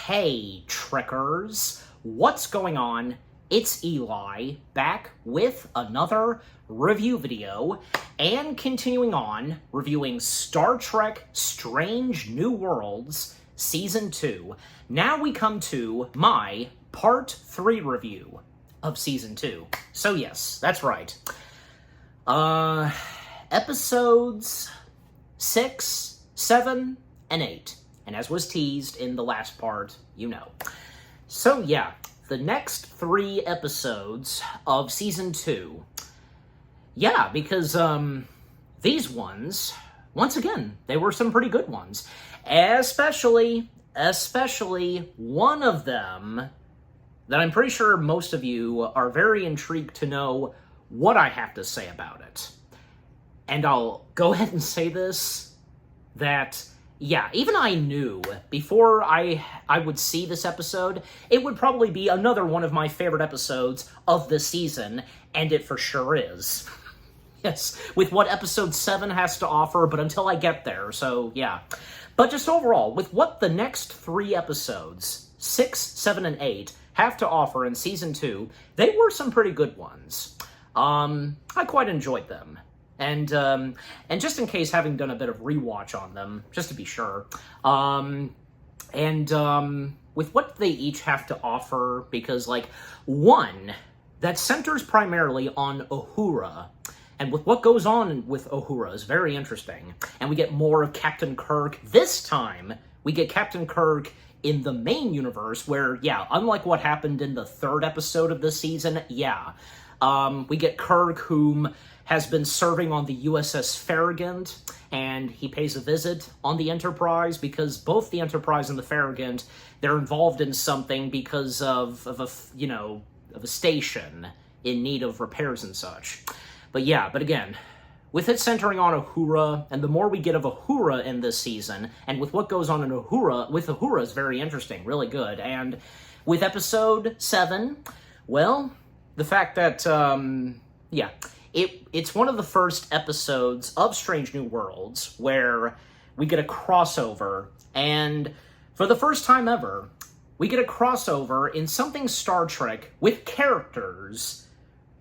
Hey, Trekkers, what's going on? It's Eli, back with another review video, and continuing on, reviewing Star Trek Strange New Worlds Season 2. Now we come to my Part 3 review of Season 2. So yes, that's right. Episodes 6, 7, and 8. And as was teased in the last part, you know. So yeah, the next 3 episodes of Season 2. Yeah, because, these ones, once again, they were some pretty good ones. Especially one of them that I'm pretty sure most of you are very intrigued to know what I have to say about it. And I'll go ahead and say this, that... yeah, even I knew before I would see this episode, it would probably be another one of my favorite episodes of the season, and it for sure is. Yes, with what episode 7 has to offer, but until I get there, so yeah. But just overall, with what the next 3 episodes, 6, 7, and 8, have to offer in Season 2, they were some pretty good ones. I quite enjoyed them. And just in case, having done a bit of rewatch on them, just to be sure, with what they each have to offer, because, like, one, that centers primarily on Uhura, and with what goes on with Uhura is very interesting, and we get more of Captain Kirk. This time, we get Captain Kirk in the main universe, where, yeah, unlike what happened in the 3rd episode of this season, yeah, we get Kirk, whom has been serving on the USS Farragut, and he pays a visit on the Enterprise because both the Enterprise and the Farragut, they're involved in something because of a station in need of repairs and such. But yeah, but again, with it centering on Uhura, and the more we get of Uhura in this season, and with what goes on in Uhura is very interesting, really good. And with episode 7, well, the fact that, yeah, It's one of the first episodes of Strange New Worlds where we get a crossover, and for the first time ever, we get a crossover in something Star Trek with characters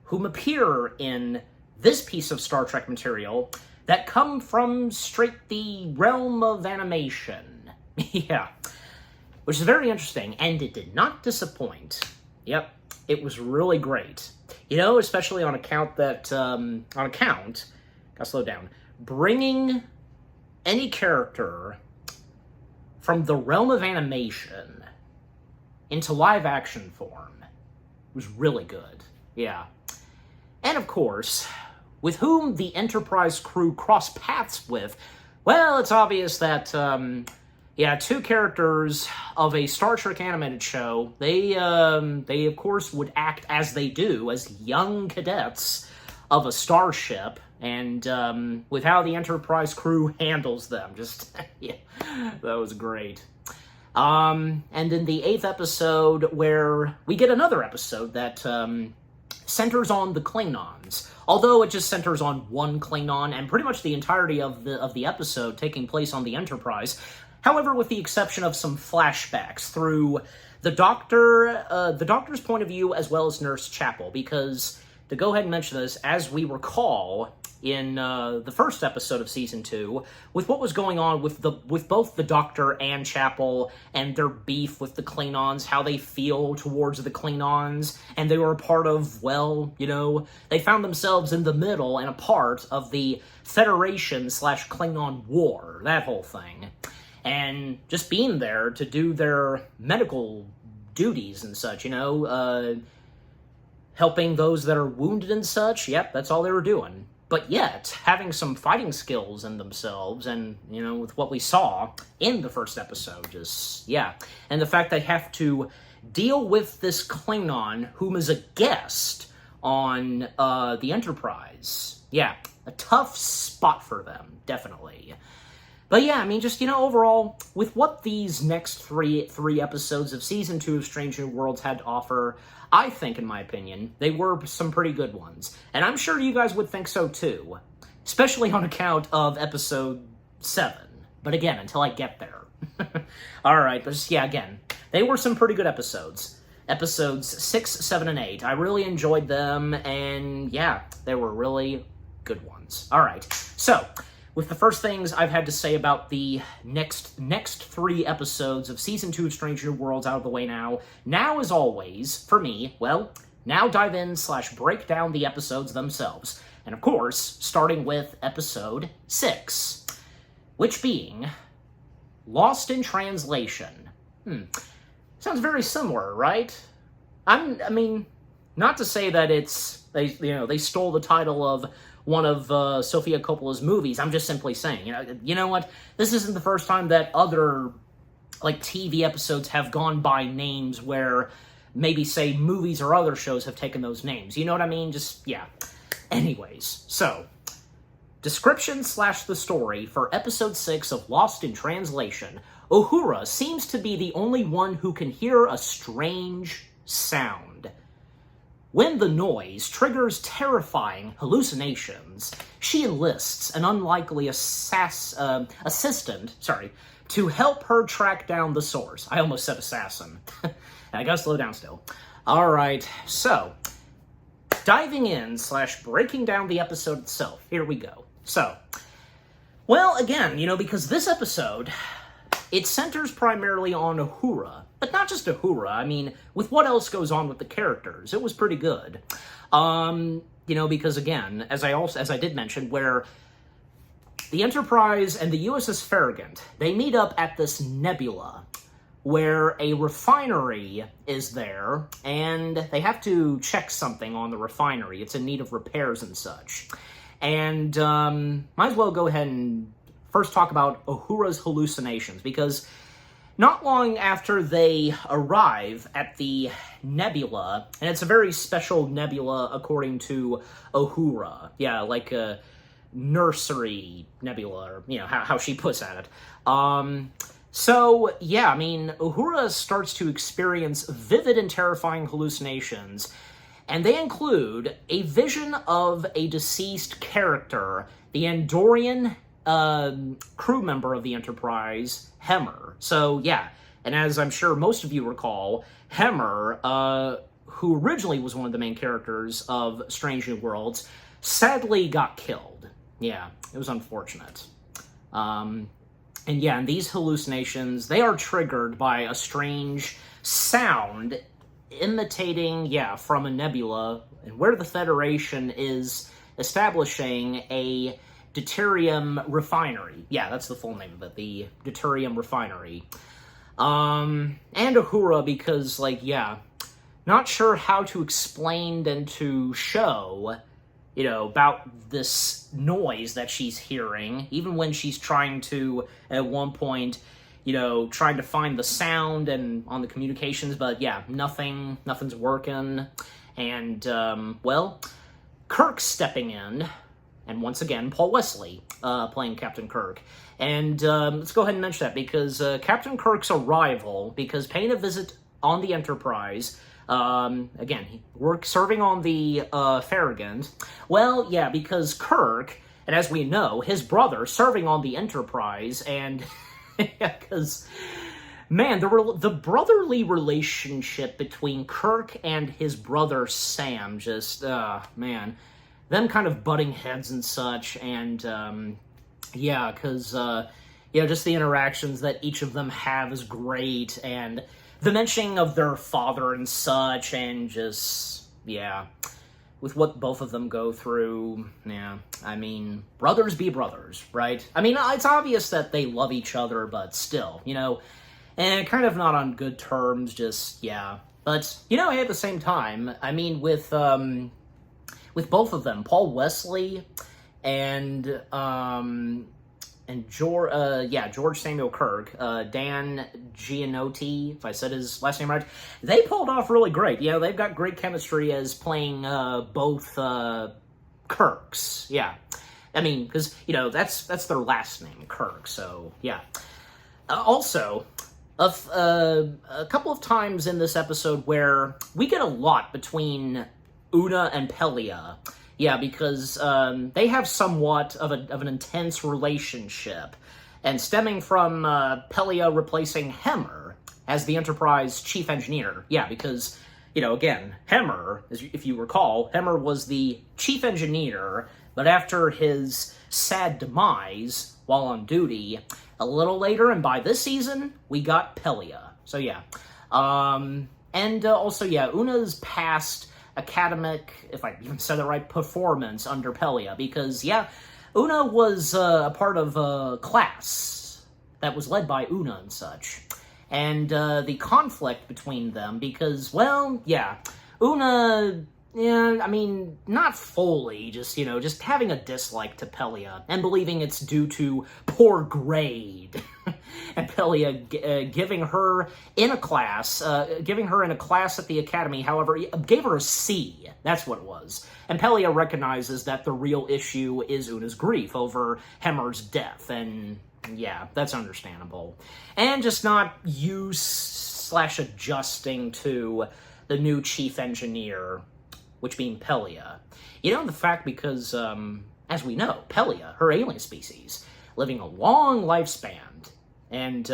whom appear in this piece of Star Trek material that come from straight the realm of animation. Yeah. Which is very interesting, and it did not disappoint. Yep, it was really great. You know, especially on account, gotta slow down, bringing any character from the realm of animation into live action form was really good, yeah. And of course, with whom the Enterprise crew cross paths with, well, it's obvious that, yeah, 2 characters of a Star Trek animated show, they of course would act as they do, as young cadets of a starship, and with how the Enterprise crew handles them, just, yeah, that was great. And in the 8th episode, where we get another episode that centers on the Klingons, although it just centers on one Klingon, and pretty much the entirety of the episode taking place on the Enterprise. However, with the exception of some flashbacks through the Doctor's point of view, as well as Nurse Chapel, because, to go ahead and mention this, as we recall in the 1st episode of Season 2, with what was going on with both the Doctor and Chapel, and their beef with the Klingons, how they feel towards the Klingons, and they were a part of, well, you know, they found themselves in the middle and a part of the Federation/Klingon War, that whole thing. And just being there to do their medical duties and such, you know, helping those that are wounded and such, yep, that's all they were doing. But yet, having some fighting skills in themselves, and, you know, with what we saw in the 1st episode, just, yeah. And the fact they have to deal with this Klingon, whom is a guest on the Enterprise. Yeah, a tough spot for them, definitely. But yeah, I mean, just, you know, overall, with what these next three episodes of Season 2 of Strange New Worlds had to offer, I think, in my opinion, they were some pretty good ones. And I'm sure you guys would think so too. Especially on account of Episode 7. But again, until I get there. Alright, but just, yeah, again, they were some pretty good episodes. Episodes 6, 7, and 8. I really enjoyed them, and yeah, they were really good ones. Alright, so, with the first things I've had to say about the next 3 episodes of Season 2 of Strange New Worlds out of the way now, as always, for me, well, now dive in / break down the episodes themselves. And of course, starting with Episode 6, which being Lost in Translation. Sounds very similar, right? I mean, not to say that they stole the title of one of Sofia Coppola's movies. I'm just simply saying, you know what? This isn't the first time that other TV episodes have gone by names where maybe, say, movies or other shows have taken those names. You know what I mean? Just, yeah. Anyways, so, description / the story for Episode 6 of Lost in Translation. Uhura seems to be the only one who can hear a strange sound. When the noise triggers terrifying hallucinations, she enlists an unlikely assistant, to help her track down the source. I almost said assassin. I gotta slow down still. Alright, so, diving in / breaking down the episode itself. Here we go. So, well, again, because this episode, it centers primarily on Uhura. But not just Uhura, I mean, with what else goes on with the characters, it was pretty good. Because again, as I did mention, where the Enterprise and the USS Farragut, they meet up at this nebula, where a refinery is there, and they have to check something on the refinery. It's in need of repairs and such. And might as well go ahead and first talk about Uhura's hallucinations, because not long after they arrive at the nebula, and it's a very special nebula according to Uhura, yeah, like a nursery nebula, or, how she puts at it. So, yeah, I mean, Uhura starts to experience vivid and terrifying hallucinations, and they include a vision of a deceased character, the Andorian crew member of the Enterprise, Hemmer. So, yeah, and as I'm sure most of you recall, Hemmer, who originally was one of the main characters of Strange New Worlds, sadly got killed. Yeah, it was unfortunate. And yeah, and these hallucinations, they are triggered by a strange sound imitating, from a nebula, and where the Federation is establishing a deuterium refinery. Yeah, that's the full name of it, the deuterium refinery. And Uhura, because, not sure how to explain and to show, about this noise that she's hearing, even when she's trying to, at one point, trying to find the sound and on the communications, but yeah, nothing's working. And, well, Kirk's stepping in, and once again, Paul Wesley, playing Captain Kirk. And let's go ahead and mention that, because Captain Kirk's arrival, because paying a visit on the Enterprise, again, serving on the Farragut, well, yeah, because Kirk, and as we know, his brother serving on the Enterprise, and because, man, the brotherly relationship between Kirk and his brother Sam, just, man, them kind of butting heads and such, and, yeah, because, just the interactions that each of them have is great, and the mentioning of their father and such, and just, yeah, with what both of them go through, yeah, I mean, brothers be brothers, right? I mean, it's obvious that they love each other, but still, and kind of not on good terms, just, yeah. But, at the same time, I mean, with both of them, Paul Wesley and George Samuel Kirk, Dan Gianotti, if I said his last name right, they pulled off really great. They've got great chemistry as playing both Kirks. Yeah, I mean, because that's their last name, Kirk. So yeah. Also, a couple of times in this episode where we get a lot between Una and Pelia. Yeah, because they have somewhat of an intense relationship, and stemming from Pelia replacing Hemmer, as the Enterprise chief engineer. Yeah, because, again, Hemmer, if you recall, Hemmer was the chief engineer, but after his sad demise while on duty, a little later, and by this season, we got Pelia. So yeah. Also, Una's past academic, if I even said it right, performance under Pelia, because, Una was a part of a class that was led by Una and such. And the conflict between them, because, Una, not fully, just having a dislike to Pelia, and believing it's due to poor grade. And Pelia giving her in a class at the academy, however, gave her a C. That's what it was. And Pelia recognizes that the real issue is Una's grief over Hemmer's death, and yeah, that's understandable. And just not /adjusting to the new chief engineer, which being Pelia. The fact because, as we know, Pelia, her alien species, living a long lifespan, and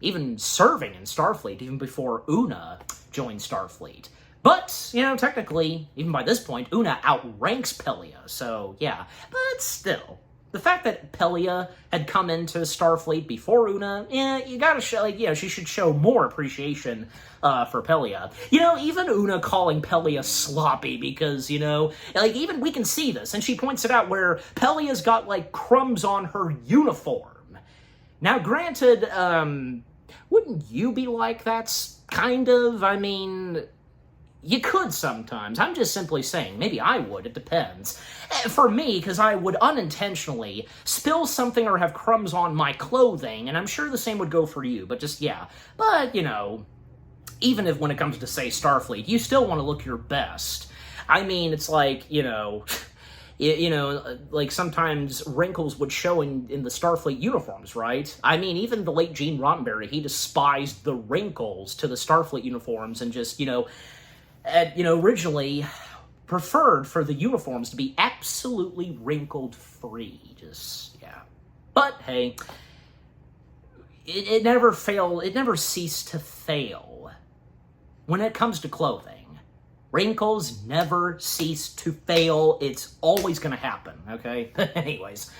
even serving in Starfleet even before Una joined Starfleet. But, technically, even by this point, Una outranks Pelia, so yeah. But still, the fact that Pelia had come into Starfleet before Una, you gotta show, she should show more appreciation for Pelia. Even Una calling Pelia sloppy because, even we can see this, and she points it out where Pelia's got, crumbs on her uniform. Now, granted, wouldn't you be like that, kind of? You could sometimes. I'm just simply saying, maybe I would, it depends. For me, because I would unintentionally spill something or have crumbs on my clothing, and I'm sure the same would go for you, but just, yeah. But, even if when it comes to, say, Starfleet, you still want to look your best. It's like, sometimes wrinkles would show in the Starfleet uniforms, right? Even the late Gene Roddenberry, he despised the wrinkles to the Starfleet uniforms and just, originally preferred for the uniforms to be absolutely wrinkled-free. But, hey, it never ceased to fail when it comes to clothing. Wrinkles never cease to fail. It's always going to happen, okay? Anyways,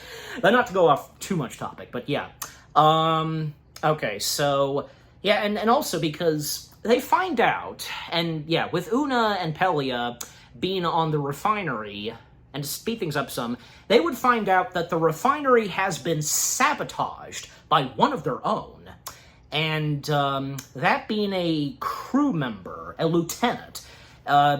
but not to go off too much topic, but yeah. Okay, so, yeah, and also because they find out, and yeah, with Una and Pelia being on the refinery, and to speed things up some, they would find out that the refinery has been sabotaged by one of their own. And that being a crew member, a lieutenant,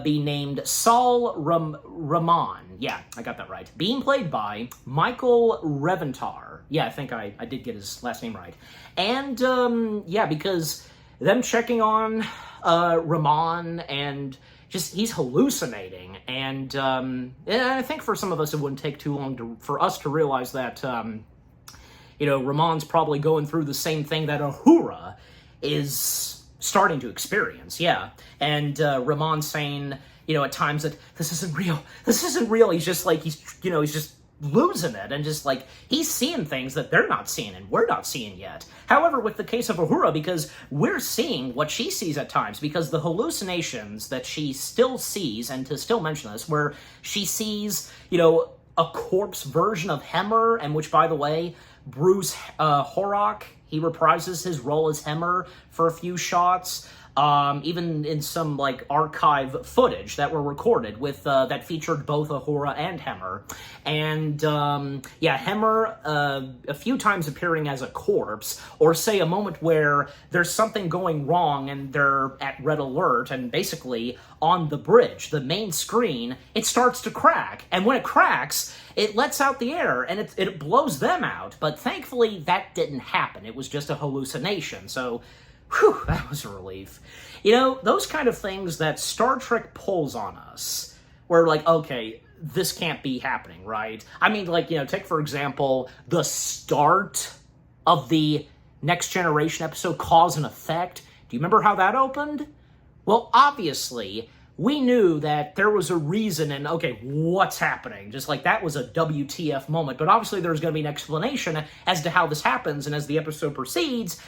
be named Saul Rahman. Yeah, I got that right. Being played by Michael Reventar. Yeah, I think I did get his last name right. And, because them checking on Rahman and just, he's hallucinating. And I think for some of us it wouldn't take too long for us to realize that, Rahman's probably going through the same thing that Uhura is starting to experience, yeah. And Rahman saying, at times that this isn't real. He's just he's just losing it, and just he's seeing things that they're not seeing and we're not seeing yet. However, with the case of Uhura, because we're seeing what she sees at times, because the hallucinations that she still sees, and to still mention this, where she sees, a corpse version of Hemmer, and which, by the way, Bruce Horrock, he reprises his role as Hemmer for a few shots, even in some, archive footage that were recorded with, that featured both Uhura and Hemmer. And, Hemmer, a few times appearing as a corpse, or say a moment where there's something going wrong and they're at red alert, and basically, on the bridge, the main screen, it starts to crack. And when it cracks, it lets out the air, and it blows them out. But thankfully, that didn't happen. It was just a hallucination, so whew, that was a relief. Those kind of things that Star Trek pulls on us, where okay, this can't be happening, right? Take, for example, the start of the Next Generation episode, Cause and Effect. Do you remember how that opened? Well, obviously, we knew that there was a reason, and okay, what's happening? Just that was a WTF moment, but obviously there's going to be an explanation as to how this happens, and as the episode proceeds,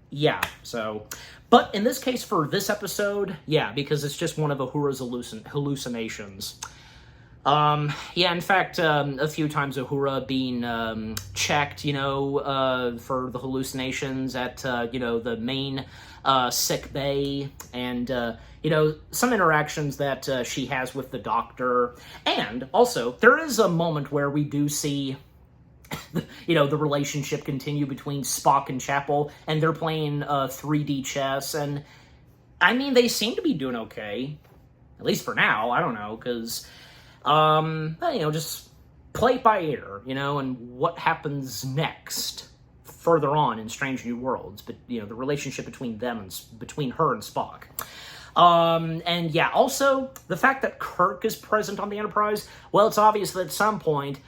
Yeah, so... But in this case, for this episode, yeah, because it's just one of Uhura's hallucinations. Yeah, in fact, a few times Uhura being checked, for the hallucinations at, the main sick bay, and, some interactions that she has with the doctor. And also, there is a moment where we do see the relationship continue between Spock and Chapel, and they're playing 3D chess, and I mean, they seem to be doing okay, at least for now. I don't know, because just play it by ear, and what happens next further on in Strange New Worlds, but the relationship between them and between her and Spock. And yeah, also the fact that Kirk is present on the Enterprise. Well, it's obvious that at some point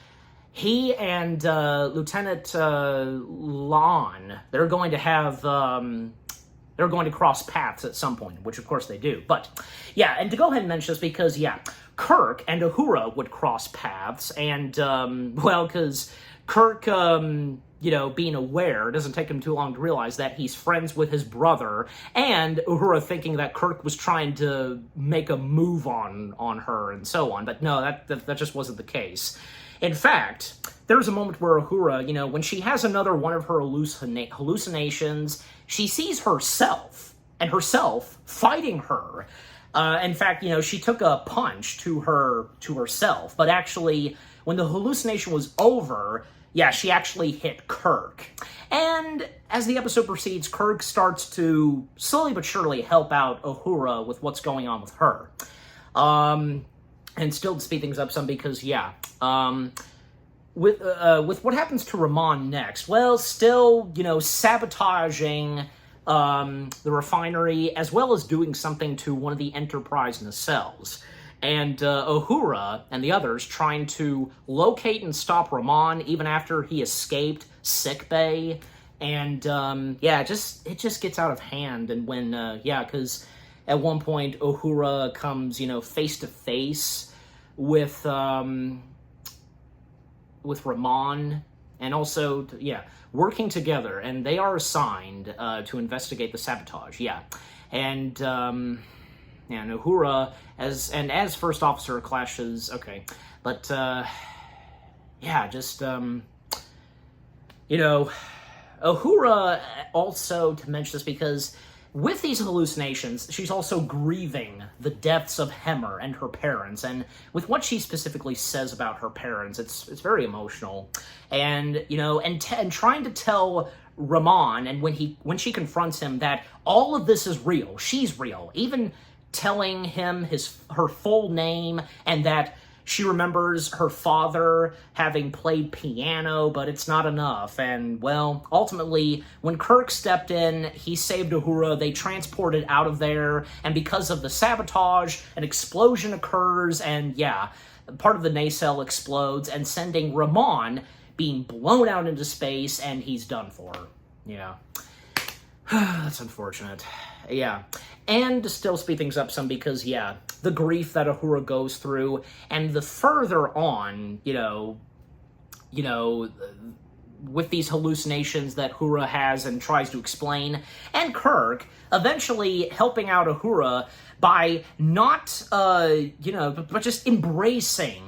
he and Lieutenant Lon, they're going to have, they're going to cross paths at some point, which of course they do. But yeah, and to go ahead and mention this because, yeah, Kirk and Uhura would cross paths, and, because Kirk, being aware, it doesn't take him too long to realize that he's friends with his brother, and Uhura thinking that Kirk was trying to make a move on her, and so on. But no, that just wasn't the case. In fact, there's a moment where Uhura, when she has another one of her hallucinations, she sees herself, and herself fighting her. In fact, she took a punch to herself, but actually, when the hallucination was over, yeah, she actually hit Kirk. And as the episode proceeds, Kirk starts to slowly but surely help out Uhura with what's going on with her. And still to speed things up some because, yeah, with what happens to Ramon next, well, still, sabotaging the refinery, as well as doing something to one of the Enterprise nacelles. And Uhura and the others trying to locate and stop Ramon even after he escaped sickbay. And, it just gets out of hand. And when, because at one point Uhura comes, face to face with Ramon, and also, working together, and they are assigned to investigate the sabotage, and Uhura as first officer clashes, okay, but Uhura also, to mention this because with these hallucinations, she's also grieving the deaths of Hemmer and her parents, and with what she specifically says about her parents, it's very emotional, and and trying to tell Ramon, and when she confronts him that all of this is real, she's real, even telling him her full name, and that she remembers her father having played piano, but it's not enough. And, well, ultimately, when Kirk stepped in, he saved Uhura, they transported out of there, and because of the sabotage, an explosion occurs, and, part of the nacelle explodes, and sending Ramon being blown out into space, and he's done for. Yeah. That's unfortunate. Yeah. And to still speed things up some because, the grief that Uhura goes through, and the further on, with these hallucinations that Uhura has and tries to explain, and Kirk eventually helping out Uhura by not, but just embracing,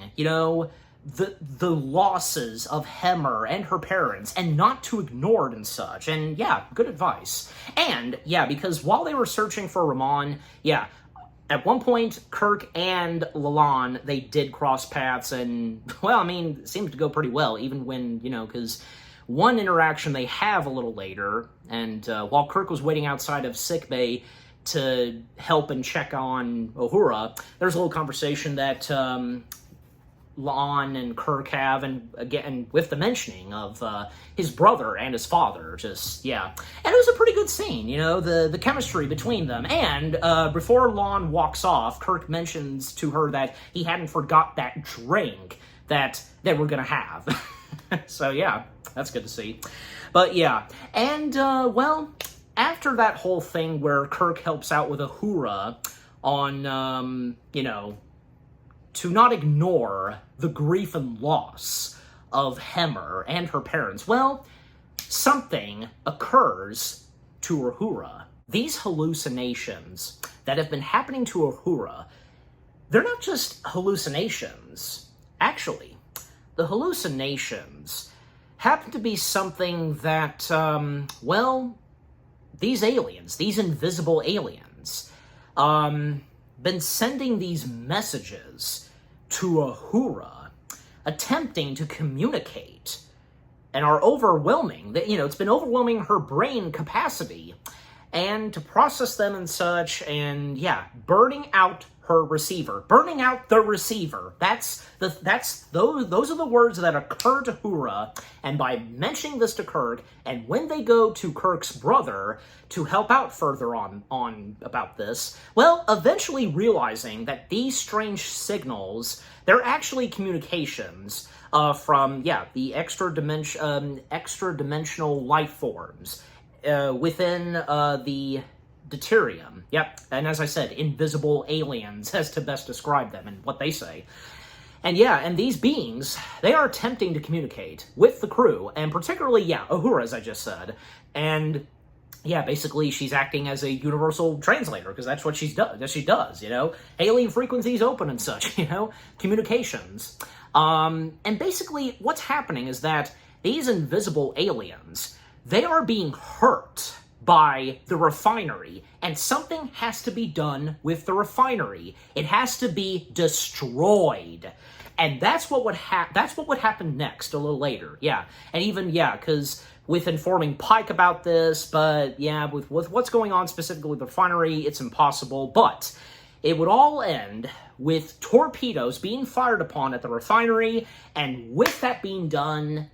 the losses of Hemmer and her parents, and not to ignore it and such. And good advice. And because while they were searching for Ramon, at one point Kirk and Lalonde, they did cross paths, and it seemed to go pretty well, even when, because one interaction they have a little later, and while Kirk was waiting outside of sickbay to help and check on Uhura, there's a little conversation that Lon and Kirk have, and again with the mentioning of his brother and his father, and it was a pretty good scene, the chemistry between them. And before Lon walks off, Kirk mentions to her that he hadn't forgot that drink that they were gonna have. So that's good to see. But and after that whole thing where Kirk helps out with Uhura on to not ignore the grief and loss of Hemmer and her parents, something occurs to Uhura. These hallucinations that have been happening to Uhura, they're not just hallucinations. Actually, the hallucinations happen to be something that, well, these aliens, these invisible aliens, been sending these messages to Uhura, attempting to communicate, and are overwhelming. It's been overwhelming her brain capacity, and to process them and such, and yeah, burning out her receiver. Burning out the receiver. Those are the words that occur to Uhura, and by mentioning this to Kirk, and when they go to Kirk's brother to help out further on about this, well, eventually realizing that these strange signals, they're actually communications from, the extra-dimensional life forms within the deuterium. Yep, and as I said, invisible aliens, as to best describe them and what they say. And and these beings, they are attempting to communicate with the crew, and particularly, Uhura, as I just said. And basically she's acting as a universal translator, because that's what she does, alien frequencies open and such, communications. And basically what's happening is that these invisible aliens, they are being hurt by the refinery, and something has to be done with the refinery. It has to be destroyed. And that's what would happen next, a little later. And even, because with informing Pike about this, but with what's going on specifically with the refinery, it's impossible. But it would all end with torpedoes being fired upon at the refinery, and with that being done,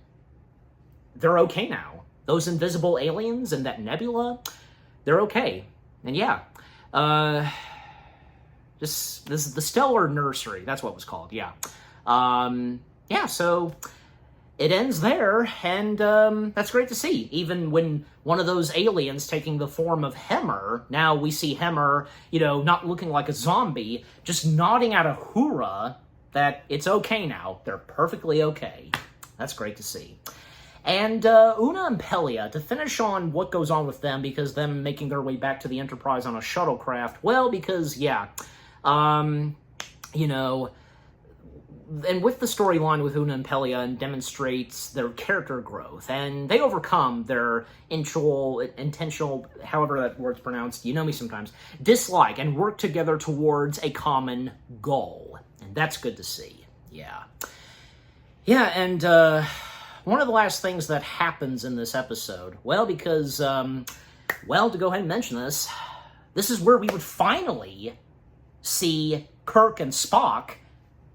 they're okay now. Those invisible aliens and that nebula, they're okay. And this is the Stellar Nursery. That's what it was called, so it ends there, and that's great to see. Even when one of those aliens taking the form of Hemmer, now we see Hemmer, not looking like a zombie, just nodding at Uhura that it's okay now. They're perfectly okay. That's great to see. And Una and Pelia, to finish on what goes on with them, because them making their way back to the Enterprise on a shuttlecraft, well, because, and with the storyline with Una and Pelia, and demonstrates their character growth, and they overcome their intentional, however that word's pronounced, you know me sometimes, dislike, and work together towards a common goal. And that's good to see. And, one of the last things that happens in this episode, well, because, to go ahead and mention this is where we would finally see Kirk and Spock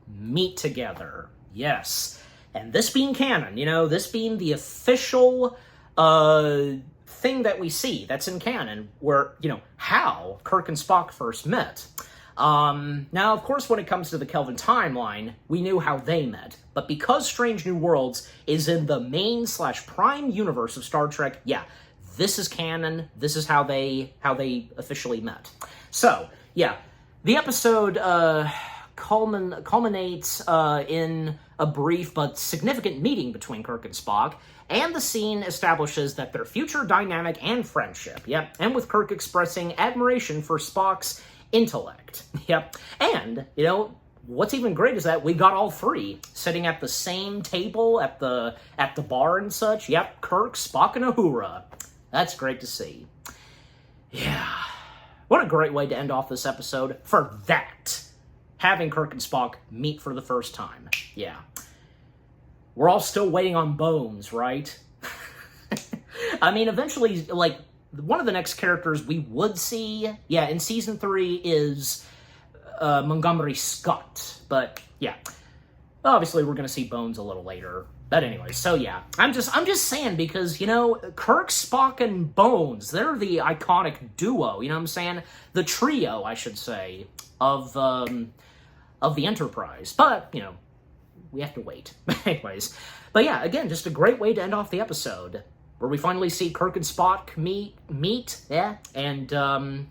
meet together. Yes. And this being canon, this being the official thing that we see that's in canon, where, how Kirk and Spock first met. Now, of course, when it comes to the Kelvin timeline, we knew how they met. But because Strange New Worlds is in the main/prime universe of Star Trek, this is canon. This is how they officially met. So, the episode culminates in a brief but significant meeting between Kirk and Spock, and the scene establishes that their future dynamic and friendship, and with Kirk expressing admiration for Spock's intellect. And, what's even great is that we got all three sitting at the same table at the bar and such. Kirk, Spock, and Uhura. That's great to see. What a great way to end off this episode for that. Having Kirk and Spock meet for the first time. We're all still waiting on Bones, right? I mean, eventually, one of the next characters we would see, in Season 3 is Montgomery Scott. But, obviously we're going to see Bones a little later. But anyway, so I'm just saying, because, Kirk, Spock, and Bones, they're the iconic duo, you know what I'm saying? The trio, I should say, of the Enterprise. But, we have to wait. Anyways. But again, just a great way to end off the episode. where we finally see Kirk and Spock meet, yeah, and,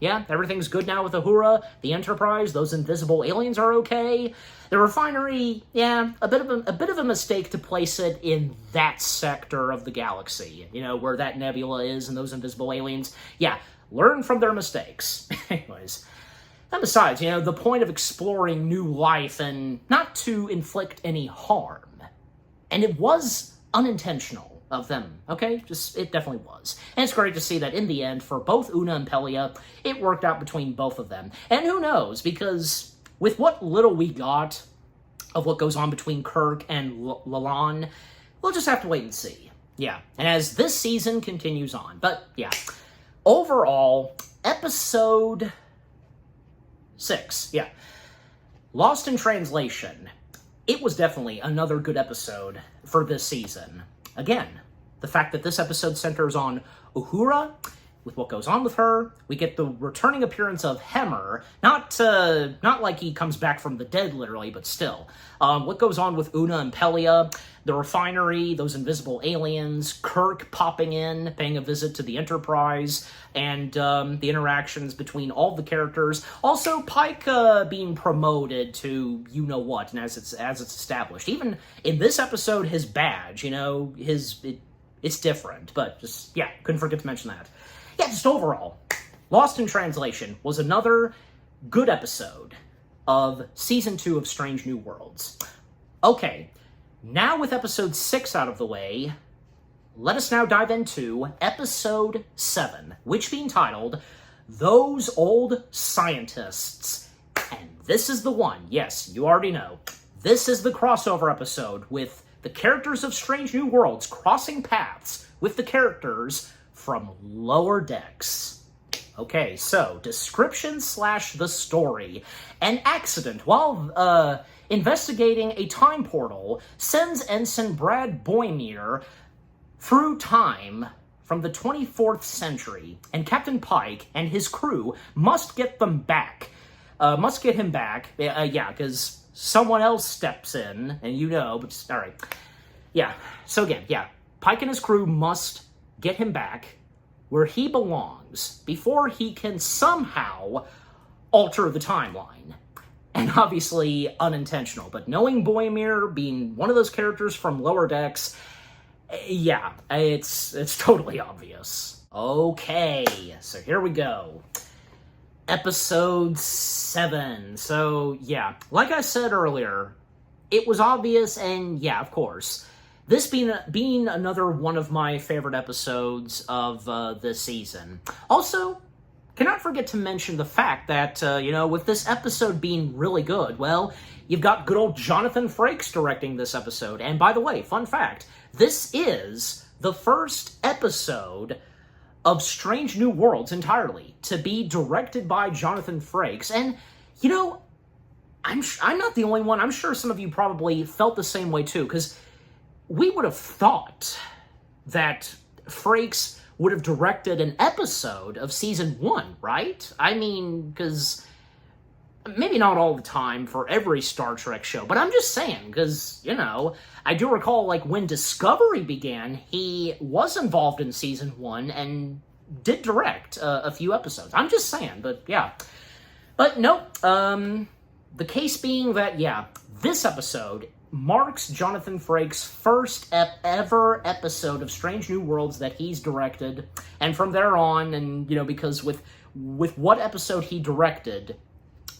yeah, everything's good now with Uhura, the Enterprise, those invisible aliens are okay. The refinery, yeah, a bit of a mistake to place it in that sector of the galaxy, you know, where that nebula is and those invisible aliens. Yeah, learn from their mistakes. Anyways, and besides, you know, the point of exploring new life and not to inflict any harm. And it was unintentional of them, okay? It definitely was. And it's great to see that in the end, for both Una and Pelia, it worked out between both of them. And who knows, because with what little we got of what goes on between Kirk and Lalon, we'll just have to wait and see. Yeah, and as this season continues on. But, yeah, overall, episode 6, yeah, Lost in Translation. It was definitely another good episode for this season. Again, the fact that this episode centers on Uhura, with what goes on with her, we get the returning appearance of Hemmer, not like he comes back from the dead, literally, but still. What goes on with Una and Pelia, the refinery, those invisible aliens, Kirk popping in, paying a visit to the Enterprise, and the interactions between all the characters. Also, Pike being promoted to you-know-what, and as it's established. Even in this episode, his badge, you know, it's different, but just, yeah, couldn't forget to mention that. Yeah, just overall, Lost in Translation was another good episode of Season 2 of Strange New Worlds. Okay, now with Episode 6 out of the way, let us now dive into Episode 7, which being titled, Those Old Scientists. And this is the one, yes, you already know, this is the crossover episode with the characters of Strange New Worlds crossing paths with the characters from Lower Decks. Okay, so, description / the story. An accident while investigating a time portal sends Ensign Brad Boimler through time from the 24th century, and Captain Pike and his crew must get him back. Yeah, because someone else steps in, and you know, but just, alright. Yeah, so again, yeah, Pike and his crew must get him back where he belongs before he can somehow alter the timeline. And obviously unintentional, but knowing Boimler being one of those characters from Lower Decks, yeah, it's totally obvious. Okay, so here we go. Episode 7. So, yeah, like I said earlier, it was obvious, and yeah, of course, this being another one of my favorite episodes of this season. Also, cannot forget to mention the fact that, you know, with this episode being really good, well, you've got good old Jonathan Frakes directing this episode. And by the way, fun fact, this is the first episode of Strange New Worlds entirely to be directed by Jonathan Frakes. And, you know, I'm not the only one. I'm sure some of you probably felt the same way too, because we would have thought that Frakes would have directed an episode of Season 1, right? I mean, because maybe not all the time for every Star Trek show, but I'm just saying, because, you know, I do recall, like, when Discovery began, he was involved in Season 1 and did direct a few episodes. I'm just saying, but yeah. But nope, the case being that, yeah, this episode marks Jonathan Frakes' first ever episode of Strange New Worlds that he's directed, and from there on, and, you know, because with what episode he directed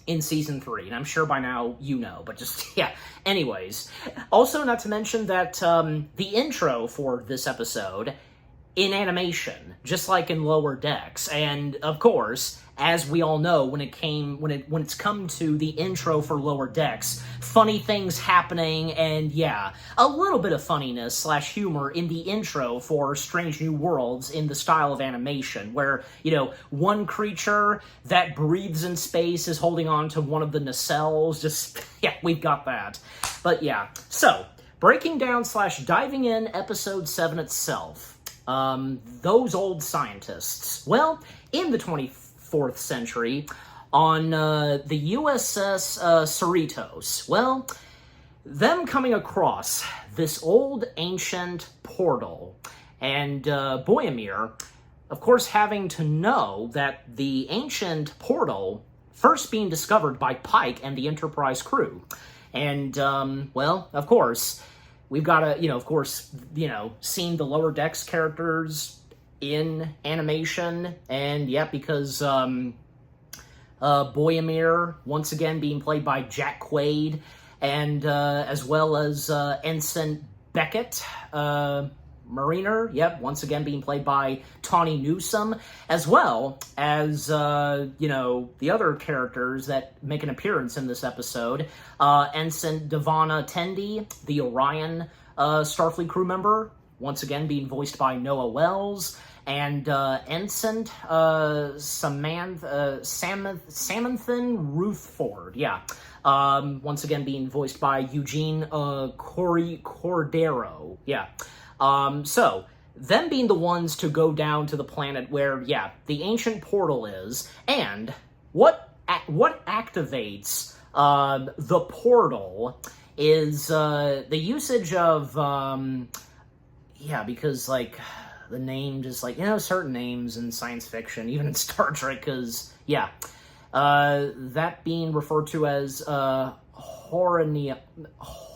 in Season 3, and I'm sure by now you know, but just, yeah. Anyways, also not to mention that the intro for this episode in animation, just like in Lower Decks, and of course, as we all know, when it's come to the intro for Lower Decks, funny things happening, and yeah, a little bit of funniness / humor in the intro for Strange New Worlds in the style of animation, where, you know, one creature that breathes in space is holding on to one of the nacelles, just, yeah, we've got that. But yeah, so, breaking down / diving in Episode 7 itself, those old scientists. Well, in the 24th century, on the USS Cerritos, well, them coming across this old ancient portal, and Boromir, of course, having to know that the ancient portal first being discovered by Pike and the Enterprise crew. And, well, of course, we've got to, of course, seeing the Lower Decks characters in animation, and, yeah, because, Boromir, once again, being played by Jack Quaid, and, as well as, Ensign Beckett, Mariner, yep, once again being played by Tawny Newsome, as well as, the other characters that make an appearance in this episode. Ensign Devana Tendi, the Orion Starfleet crew member, once again being voiced by Noah Wells, and Ensign Samantha Rutherford, yeah. Once again being voiced by Eugene Cordero, yeah. So, them being the ones to go down to the planet where, yeah, the ancient portal is, and what activates the portal is the usage of, because, like, the name just, like, certain names in science fiction, even in Star Trek, because, yeah, that being referred to as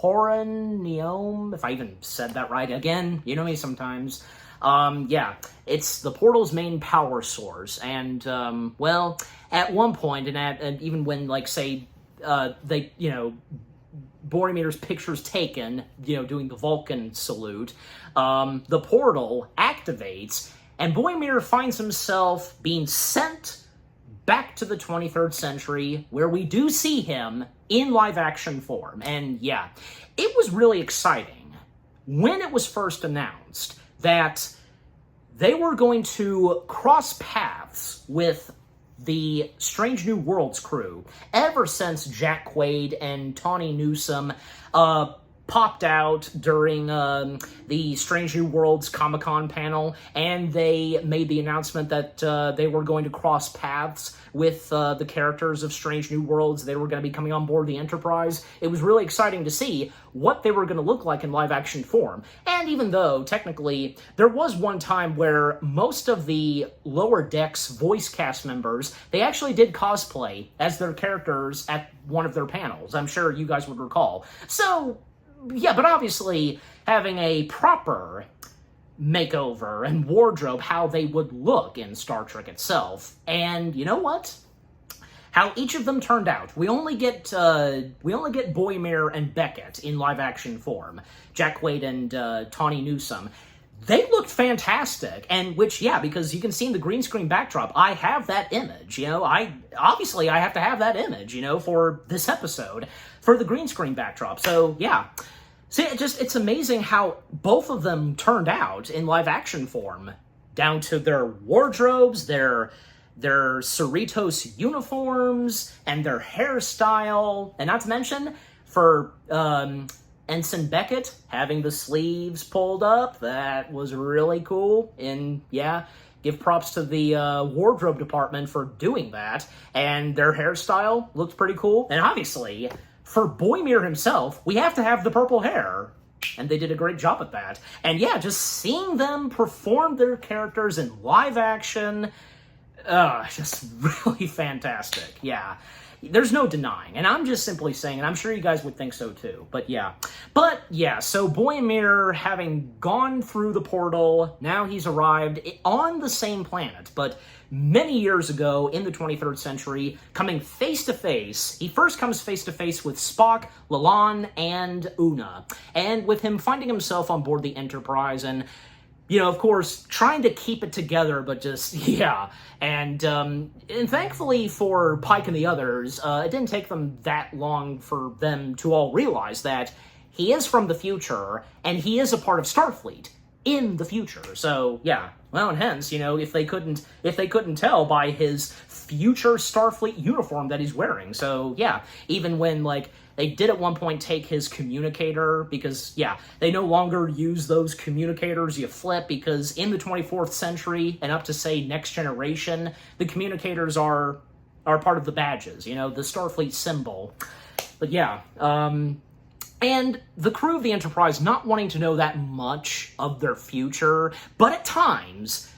Horonium, if I even said that right. Again, you know me sometimes. Yeah, it's the portal's main power source, and, well, at one point, and even when, like, say, they, Boromir's picture's taken, doing the Vulcan salute, the portal activates, and Boromir finds himself being sent back to the 23rd century, where we do see him in live-action form. And yeah, it was really exciting when it was first announced that they were going to cross paths with the Strange New Worlds crew ever since Jack Quaid and Tawny Newsome popped out during the Strange New Worlds Comic-Con panel, and they made the announcement that they were going to cross paths with the characters of Strange New Worlds. They were going to be coming on board the Enterprise. It was really exciting to see what they were going to look like in live-action form. And even though, technically, there was one time where most of the Lower Decks voice cast members, they actually did cosplay as their characters at one of their panels. I'm sure you guys would recall. So, yeah, but obviously having a proper makeover and wardrobe, how they would look in Star Trek itself. And you know what? How each of them turned out. We only get Boromir and Beckett in live-action form. Jack Quaid and Tawny Newsome. They looked fantastic, and which, yeah, because you can see in the green screen backdrop, I have that image, I have to have that image, for this episode, for the green screen backdrop, so, yeah. See, it's amazing how both of them turned out in live-action form, down to their wardrobes, their Cerritos uniforms, and their hairstyle, and not to mention, for, Ensign Beckett having the sleeves pulled up, that was really cool. And yeah, give props to the wardrobe department for doing that. And their hairstyle looked pretty cool. And obviously, for Boromir himself, we have to have the purple hair. And they did a great job at that. And yeah, just seeing them perform their characters in live action, just really fantastic. Yeah. There's no denying, and I'm just simply saying, and I'm sure you guys would think so too, but yeah, so Boromir, having gone through the portal, now he's arrived on the same planet, but many years ago, in the 23rd century, coming face-to-face, he first comes face-to-face with Spock, Lalon, and Una, and with him finding himself on board the Enterprise, and of course, trying to keep it together, but just, yeah. And thankfully for Pike and the others, it didn't take them that long for them to all realize that he is from the future, and he is a part of Starfleet in the future. So, yeah. Well, and hence, if they couldn't tell by his future Starfleet uniform that he's wearing. So, yeah. Even when, they did at one point take his communicator because, yeah, they no longer use those communicators you flip because in the 24th century and up to, say, Next Generation, the communicators are part of the badges, the Starfleet symbol. But, yeah, And the crew of the Enterprise not wanting to know that much of their future, but at times,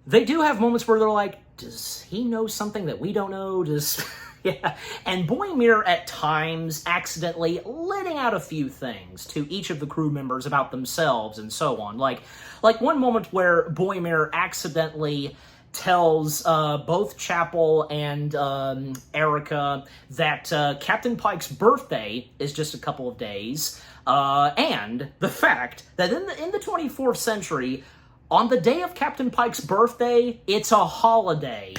they do have moments where they're like, does he know something that we don't know? Yeah. And Boimir at times accidentally letting out a few things to each of the crew members about themselves and so on. Like one moment where Boimir accidentally tells both Chapel and Erica that Captain Pike's birthday is just a couple of days, and the fact that in the 24th century, on the day of Captain Pike's birthday, it's a holiday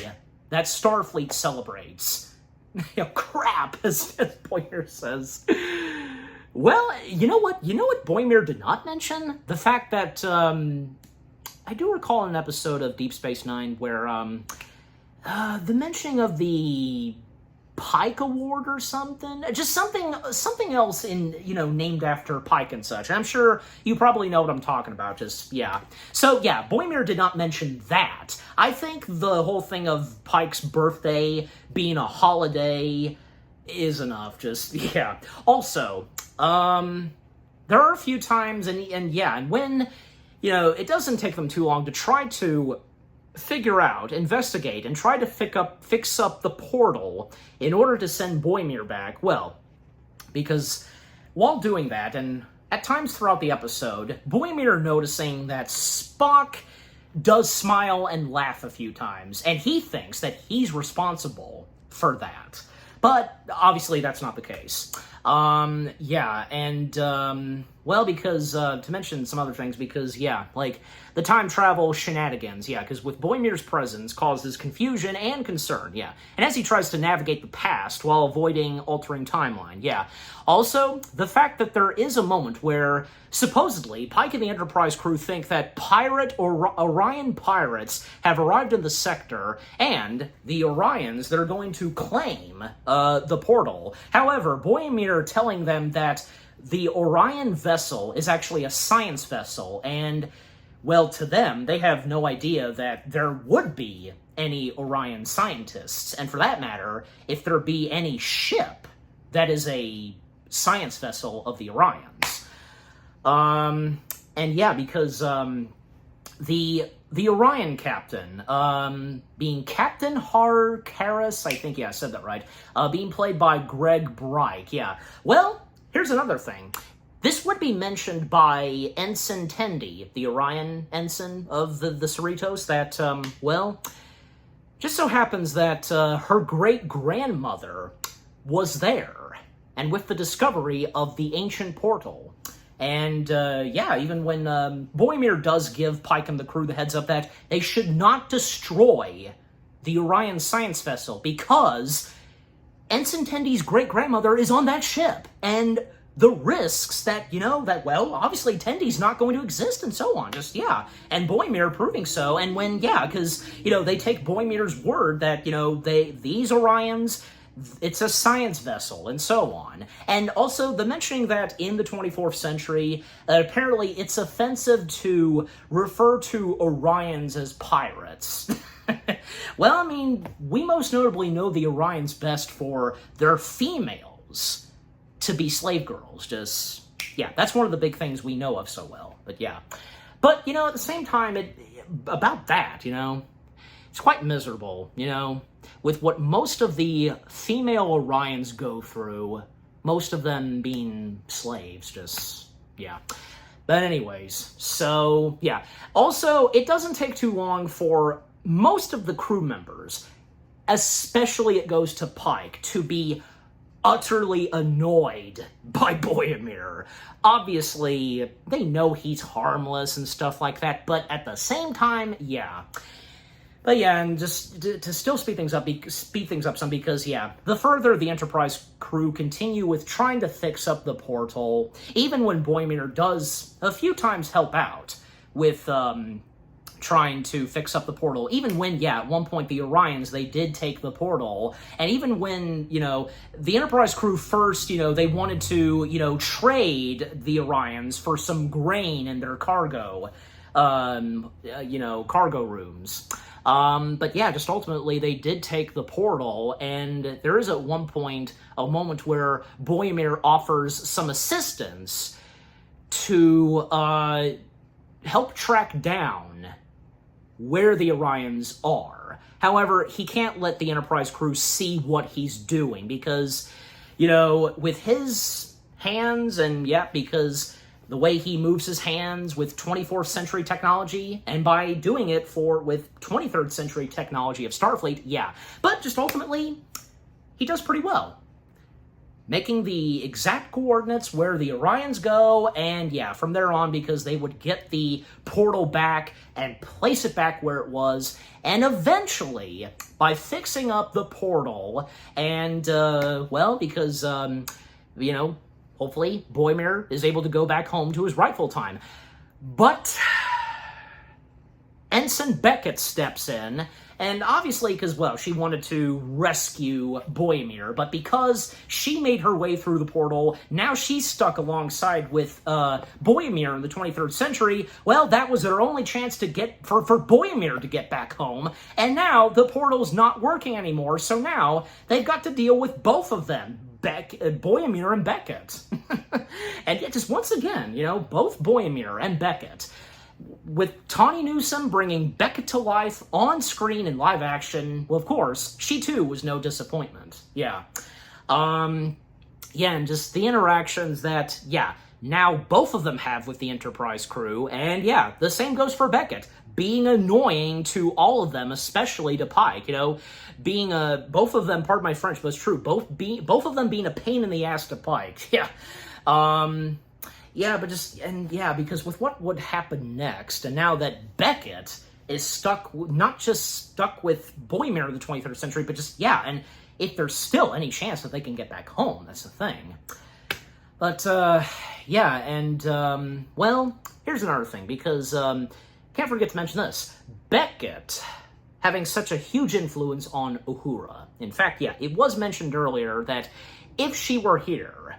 that Starfleet celebrates. Crap, as Boimir says. Well, you know what Boimir did not mention? The fact that, I do recall an episode of Deep Space Nine where, the mentioning of the Pike Award or something, just something else in, named after Pike and such. I'm sure you probably know what I'm talking about, yeah. So, yeah, Boimir did not mention that. I think the whole thing of Pike's birthday being a holiday is enough, yeah. Also, there are a few times, and when, it doesn't take them too long to try to figure out, investigate, and try to fix up the portal in order to send Boimir back. Well, because while doing that, and at times throughout the episode, Boimir noticing that Spock does smile and laugh a few times, and he thinks that he's responsible for that. But obviously that's not the case. Yeah, and, well, because, to mention some other things, because, yeah, like, the time travel shenanigans, yeah, because with Boimir's presence causes confusion and concern, yeah, and as he tries to navigate the past while avoiding altering timeline, yeah. Also, the fact that there is a moment where, supposedly, Pike and the Enterprise crew think that Orion pirates have arrived in the sector, and the Orions that are going to claim, the portal. However, Boimir telling them that the Orion vessel is actually a science vessel, and, well, to them, they have no idea that there would be any Orion scientists, and for that matter, if there be any ship that is a science vessel of the Orions. And yeah, because, the Orion captain, being Captain Harkaris, I think, yeah, I said that right, being played by Greg Bryke, yeah. Well, here's another thing. This would be mentioned by Ensign Tendi, the Orion ensign of the Cerritos, that, well, just so happens that her great-grandmother was there, and with the discovery of the ancient portal. And, yeah, even when Boimir does give Pike and the crew the heads up that they should not destroy the Orion science vessel, because Ensign Tendi's great-grandmother is on that ship, and the risks that, well, obviously Tendi's not going to exist and so on, yeah. And Boimir proving so, and when, yeah, because, they take Boimir's word that, these Orions, it's a science vessel, and so on. And also, the mentioning that in the 24th century, apparently it's offensive to refer to Orions as pirates. Well, I mean, we most notably know the Orions best for their females to be slave girls, yeah, that's one of the big things we know of so well, but yeah. But, at the same time, about that, it's quite miserable, with what most of the female Orions go through, most of them being slaves, yeah. But anyways, so, yeah. Also, it doesn't take too long for most of the crew members, especially it goes to Pike, to be utterly annoyed by Boimir. Obviously, they know he's harmless and stuff like that, but at the same time, yeah. But yeah, and just to still speed things up some, because yeah, the further the Enterprise crew continue with trying to fix up the portal, even when Boimir does a few times help out with trying to fix up the portal, even when, yeah, at one point the Orions, they did take the portal, and even when, the Enterprise crew first, they wanted to, trade the Orions for some grain in their cargo, cargo rooms. But yeah, just ultimately they did take the portal, and there is at one point a moment where Boromir offers some assistance to help track down where the Orions are. However, he can't let the Enterprise crew see what he's doing because, with his hands, and because the way he moves his hands with 24th century technology, and by doing it with 23rd century technology of Starfleet, But just ultimately, he does pretty well. Making the exact coordinates where the Orions go, and from there on, because they would get the portal back and place it back where it was, and eventually, by fixing up the portal, and, because, hopefully Boromir is able to go back home to his rightful time. But Ensign Beckett steps in, and obviously because, she wanted to rescue Boromir, but because she made her way through the portal, now she's stuck alongside with Boromir in the 23rd century. Well, that was her only chance to for Boromir to get back home, and now the portal's not working anymore, so now they've got to deal with both of them. Boromir and Beckett. And just once again, both Boromir and Beckett. With Tawny Newsome bringing Beckett to life on screen in live action, well, of course, she too was no disappointment. And just the interactions that, now both of them have with the Enterprise crew, and the same goes for Beckett. Being annoying to all of them, especially to Pike, being both of them, pardon my French, but it's true, both of them being a pain in the ass to Pike, because with what would happen next, and now that Beckett is not just stuck with Boromir in the 23rd century, but just, and if there's still any chance that they can get back home, that's the thing. But, here's another thing, because, can't forget to mention this. Beckett having such a huge influence on Uhura. In fact, it was mentioned earlier that if she were here,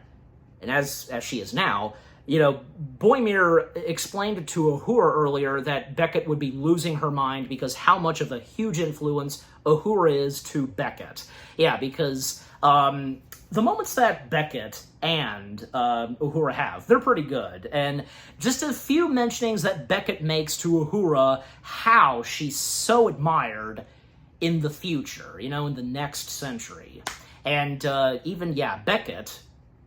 and as she is now, Boromir explained to Uhura earlier that Beckett would be losing her mind because how much of a huge influence Uhura is to Beckett. Because the moments that Beckett and Uhura have, they're pretty good. And just a few mentionings that Beckett makes to Uhura, how she's so admired in the future, in the next century. And Beckett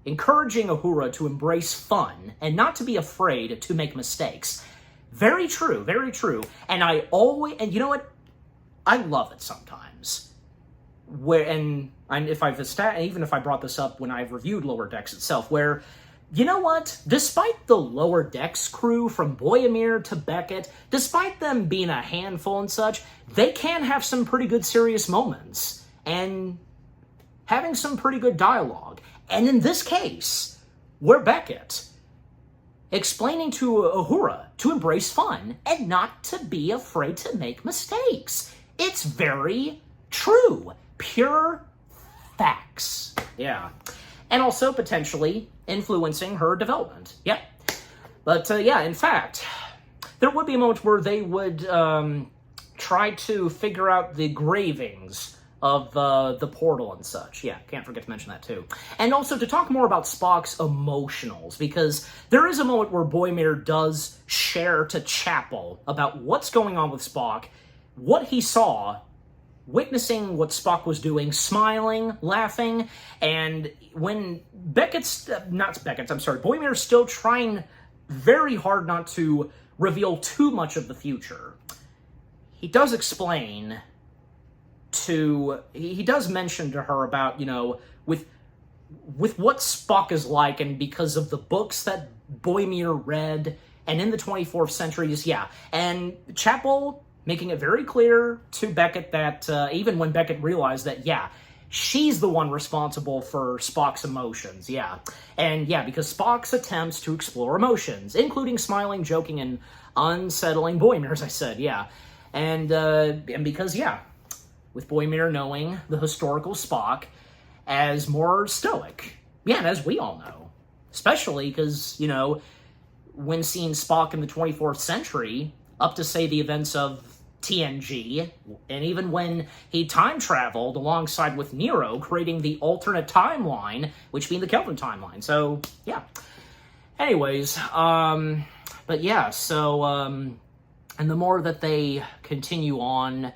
encouraging Uhura to embrace fun and not to be afraid to make mistakes. Very true, very true. And you know what? I love it sometimes. Even if I brought this up when I've reviewed Lower Decks itself, where, you know what? Despite the Lower Decks crew, from Boromir to Beckett, despite them being a handful and such, they can have some pretty good serious moments, and having some pretty good dialogue. And in this case, we're Beckett explaining to Uhura to embrace fun and not to be afraid to make mistakes. It's very true. Pure facts. And also potentially influencing her development. But in fact, there would be a moment where they would try to figure out the gravings of the portal and such. Can't forget to mention that too. And also to talk more about Spock's emotionals, because there is a moment where Boromir does share to Chapel about what's going on with Spock, what he saw, witnessing what Spock was doing, smiling, laughing, and when Boromir's still trying very hard not to reveal too much of the future. He does explain he does mention to her about, with what Spock is like, and because of the books that Boromir read, and in the 24th century, and Chapel making it very clear to Beckett that, even when Beckett realized that, she's the one responsible for Spock's emotions, and because Spock's attempts to explore emotions, including smiling, joking, and unsettling Boromir, as I said, and because, with Boromir knowing the historical Spock as more stoic. And as we all know. Especially because, when seeing Spock in the 24th century, up to, say, the events of TNG, and even when he time traveled alongside with Nero, creating the alternate timeline, which being the Kelvin timeline. So, yeah. Anyways, but yeah, so, and the more that they continue on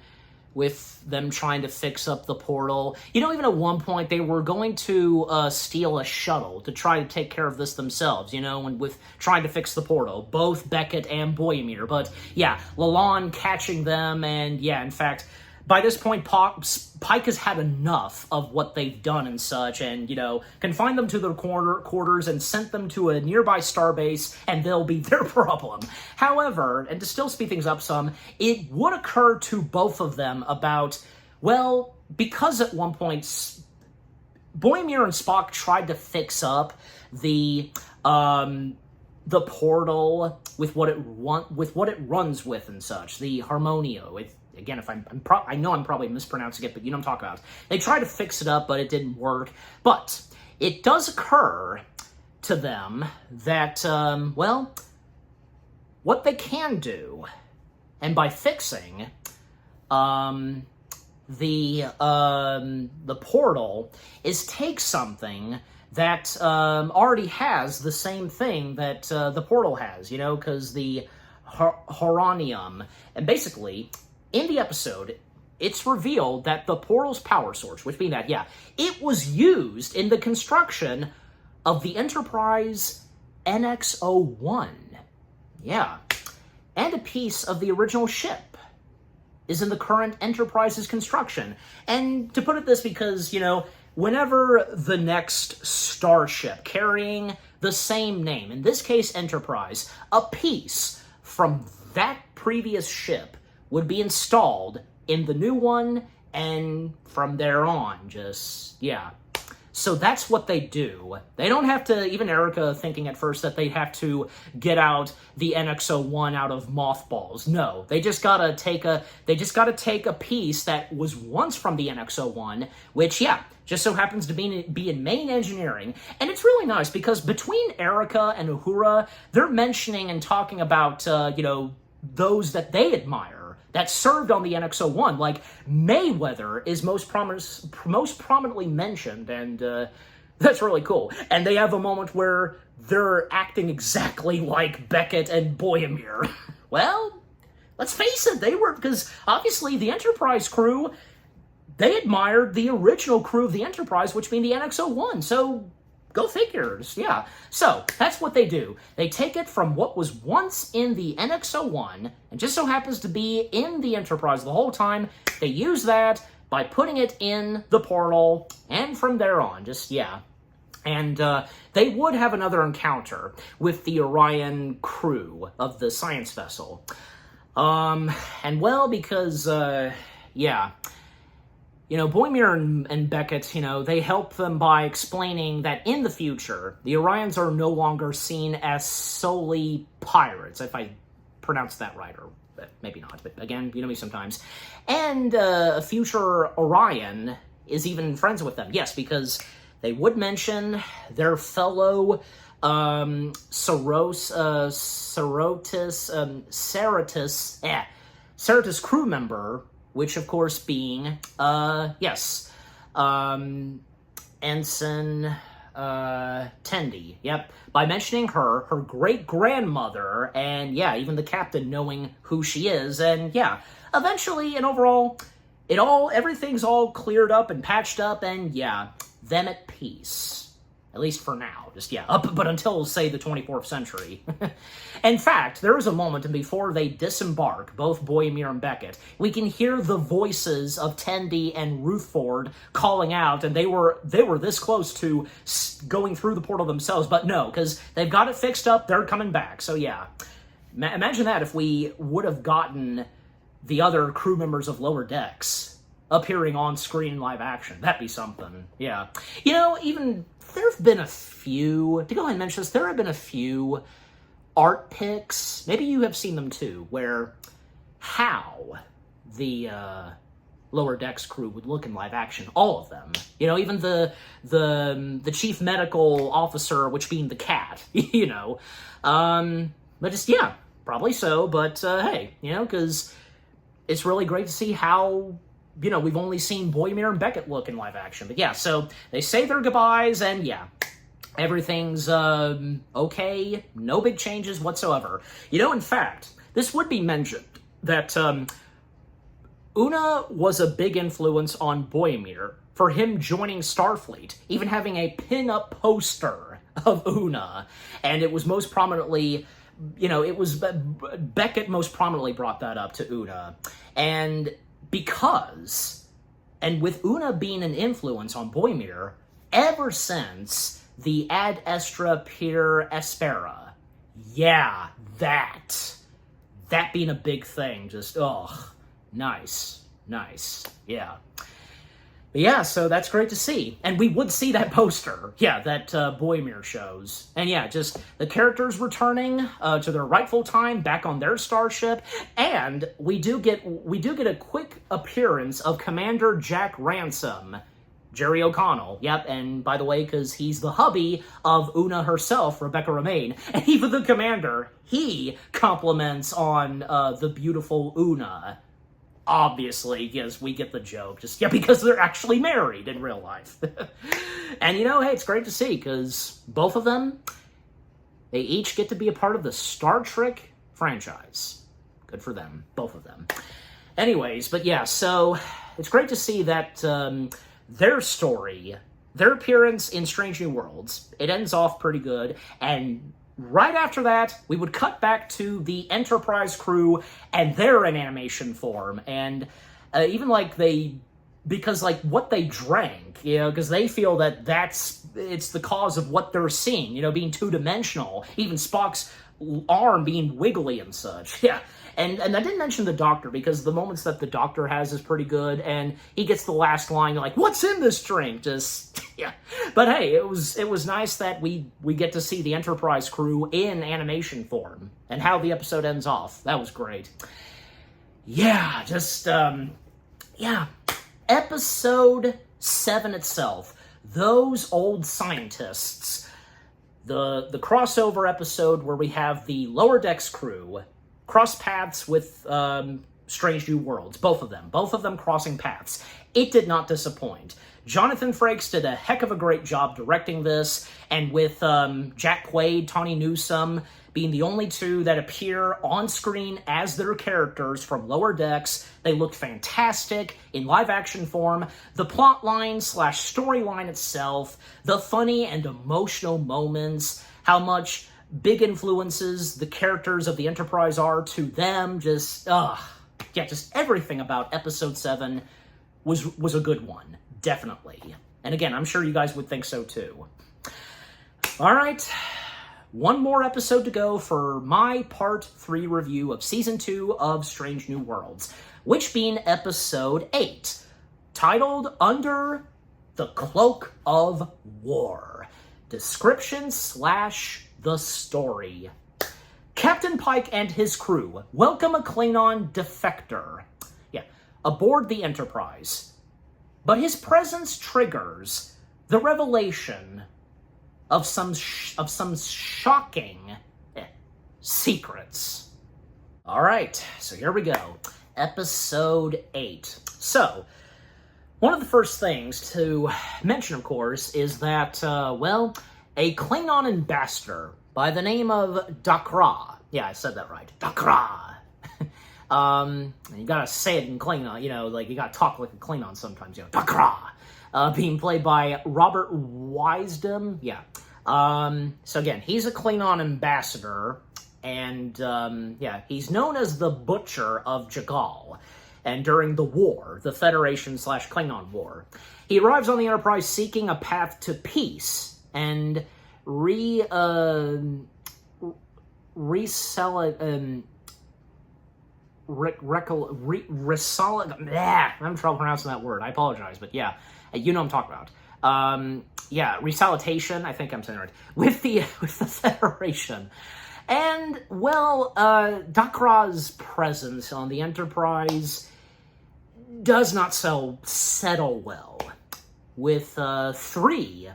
with them trying to fix up the portal, even at one point they were going to steal a shuttle to try to take care of this themselves, and with trying to fix the portal, both Beckett and Boimir. But yeah, Lalonde catching them, and yeah, in fact, by this point, Pike has had enough of what they've done and such, and, confined them to their quarters and sent them to a nearby starbase, and they'll be their problem. However, and to still speed things up some, it would occur to both of them about, well, because at one point, Boimir and Spock tried to fix up the portal with what it runs with and such, the Harmonio. Again, if I know I'm probably mispronouncing it, but I'm talking about. They tried to fix it up, but it didn't work. But it does occur to them that, well, what they can do, and by fixing the portal, is take something that already has the same thing that the portal has, because the Horonium, and basically, in the episode, it's revealed that the portal's power source, which being that, yeah, it was used in the construction of the Enterprise NX-01. Yeah. And a piece of the original ship is in the current Enterprise's construction. And to put it this, because, whenever the next starship carrying the same name, in this case Enterprise, a piece from that previous ship would be installed in the new one, and from there on, yeah. So that's what they do. They don't have to, even Erica thinking at first that they have to get out the NX-01 out of mothballs. No, they just gotta take a piece that was once from the NX-01, which, yeah, just so happens to be in main engineering. And it's really nice because between Erica and Uhura, they're mentioning and talking about, those that they admire that served on the NX-01, like Mayweather is most prominently mentioned, and that's really cool. And they have a moment where they're acting exactly like Beckett and Boimir. Well, let's face it, they were, because obviously the Enterprise crew, they admired the original crew of the Enterprise, which being the NX-01, so go figures, yeah. So, that's what they do. They take it from what was once in the NX-01, and just so happens to be in the Enterprise the whole time. They use that by putting it in the portal, and from there on, yeah. And they would have another encounter with the Orion crew of the science vessel. And well, because, yeah, Boimir and Beckett, they help them by explaining that in the future, the Orions are no longer seen as solely pirates, if I pronounce that right, or maybe not, but again, me sometimes. And a future Orion is even friends with them. Yes, because they would mention their fellow Ceratus crew member, which, of course, being, yes, Ensign Tendi. Yep. By mentioning her great-grandmother, and, yeah, even the captain knowing who she is, and, yeah, eventually, and overall, everything's all cleared up and patched up, and, yeah, them at peace. At least for now. But until, say, the 24th century. In fact, there is a moment, and before they disembark, both Boimir and Beckett, we can hear the voices of Tendi and Rutherford calling out, and they were this close to going through the portal themselves, but no, because they've got it fixed up, they're coming back, so yeah. Imagine that if we would have gotten the other crew members of Lower Decks appearing on screen in live action. That'd be something, yeah. Even there have been a few, to go ahead and mention this, there have been a few art pics, maybe you have seen them too, where how the Lower Decks crew would look in live action, all of them. Even the chief medical officer, which being the cat, but just, yeah, probably so, but hey, because it's really great to see how, we've only seen Boimir and Beckett look in live action. But yeah, so they say their goodbyes, and yeah, everything's okay. No big changes whatsoever. In fact, this would be mentioned that Una was a big influence on Boimir for him joining Starfleet, even having a pin-up poster of Una. And it was most prominently, Beckett most prominently brought that up to Una. And with Una being an influence on Boimir, ever since the Ad Astra Per Aspera, yeah, that being a big thing, just, nice, yeah. But yeah, so that's great to see. And we would see that poster, that Boimir shows. And yeah, just the characters returning to their rightful time, back on their starship. And we do get a quick appearance of Commander Jack Ransom, Jerry O'Connell. Yep, and by the way, because he's the hubby of Una herself, Rebecca Romaine. And even the commander, he compliments on the beautiful Una. Obviously, yes, we get the joke. Because they're actually married in real life. And hey, it's great to see, because both of them, they each get to be a part of the Star Trek franchise. Good for them, both of them. Anyways, but yeah, so it's great to see that their story, their appearance in Strange New Worlds, it ends off pretty good, and right after that, we would cut back to the Enterprise crew, and they're in animation form, and even what they drank, because they feel that it's the cause of what they're seeing, being two-dimensional, even Spock's arm being wiggly and such, yeah. And I didn't mention the Doctor, because the moments that the Doctor has is pretty good, and he gets the last line, like, what's in this drink? Just, yeah. But hey, it was nice that we get to see the Enterprise crew in animation form, and how the episode ends off. That was great. Yeah, just, yeah. Episode 7 itself. Those old scientists. The crossover episode where we have the Lower Decks crew cross paths with Strange New Worlds. Both of them crossing paths. It did not disappoint. Jonathan Frakes did a heck of a great job directing this, and with Jack Quaid, Tawny Newsome being the only two that appear on screen as their characters from Lower Decks, they looked fantastic in live-action form. The plotline / storyline itself, the funny and emotional moments, how much big influences the characters of the Enterprise are to them, just everything about Episode 7 was a good one, definitely. And again, I'm sure you guys would think so too. Alright, one more episode to go for my Part 3 review of Season 2 of Strange New Worlds, which being Episode 8, titled Under the Cloak of War. Description / the story. Captain Pike and his crew welcome a Klingon defector, aboard the Enterprise. But his presence triggers the revelation of some shocking secrets. All right, so here we go. Episode 8. So, one of the first things to mention, of course, is that, a Klingon ambassador by the name of Dakra. Yeah, I said that right. Dakra. You gotta say it in Klingon, you gotta talk like a Klingon sometimes, Dakra. Being played by Robert Wisdom. Yeah. So again, he's a Klingon ambassador, and, he's known as the Butcher of Jagal. And during the war, the Federation / Klingon War, he arrives on the Enterprise seeking a path to peace, and I'm trouble pronouncing that word. I apologize, but yeah, you know what I'm talking about. Resalitation, I think I'm saying it right, with the Federation. And, Dakra's presence on the Enterprise does not settle well with 3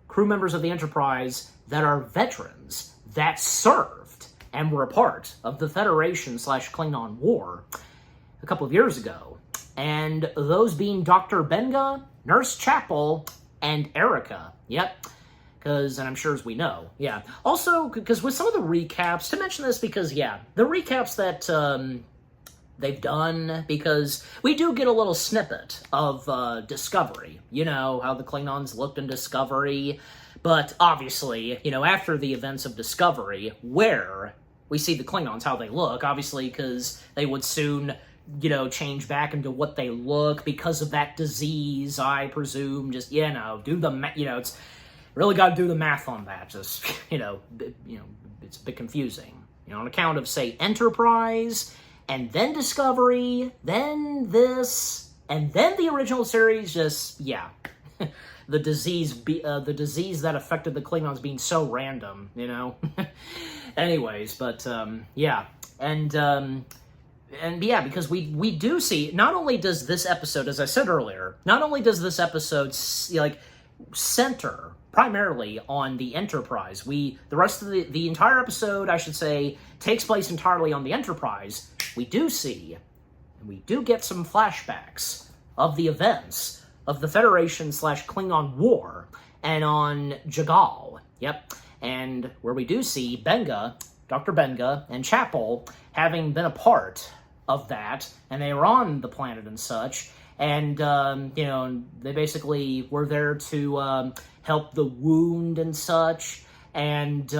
crew members of the Enterprise that are veterans that served and were a part of the Federation / Klingon War. a couple of years ago. And those being Dr. Benga, Nurse Chapel, and Erica. Yep. And I'm sure as we know, yeah. Also, because with some of the recaps, to mention this because, yeah, the recaps that they've done, because we do get a little snippet of Discovery, you know, how the Klingons looked in Discovery, but obviously, you know, after the events of Discovery, where we see the Klingons, how they look, obviously, because they would soon, you know, change back into what they look because of that disease, I presume, just, you know, it's... Really got to do the math on that. Just, you know, it's a bit confusing. You know, on account of, say, Enterprise, and then Discovery, then this, and then the original series, just, yeah. the disease that affected the Klingons being so random, you know? Anyways, but, yeah. And yeah, because we do see, not only does this episode, as I said earlier, not only does this episode, like, center primarily on the Enterprise. The rest of the entire episode, I should say, takes place entirely on the Enterprise. We do see, and we do get some flashbacks of the events of the Federation/Klingon War, and on Jagal. Yep. And where we do see Benga, Dr. Benga, and Chapel having been a part of that, and they were on the planet and such, and, you know, they basically were there to help the wound and such, and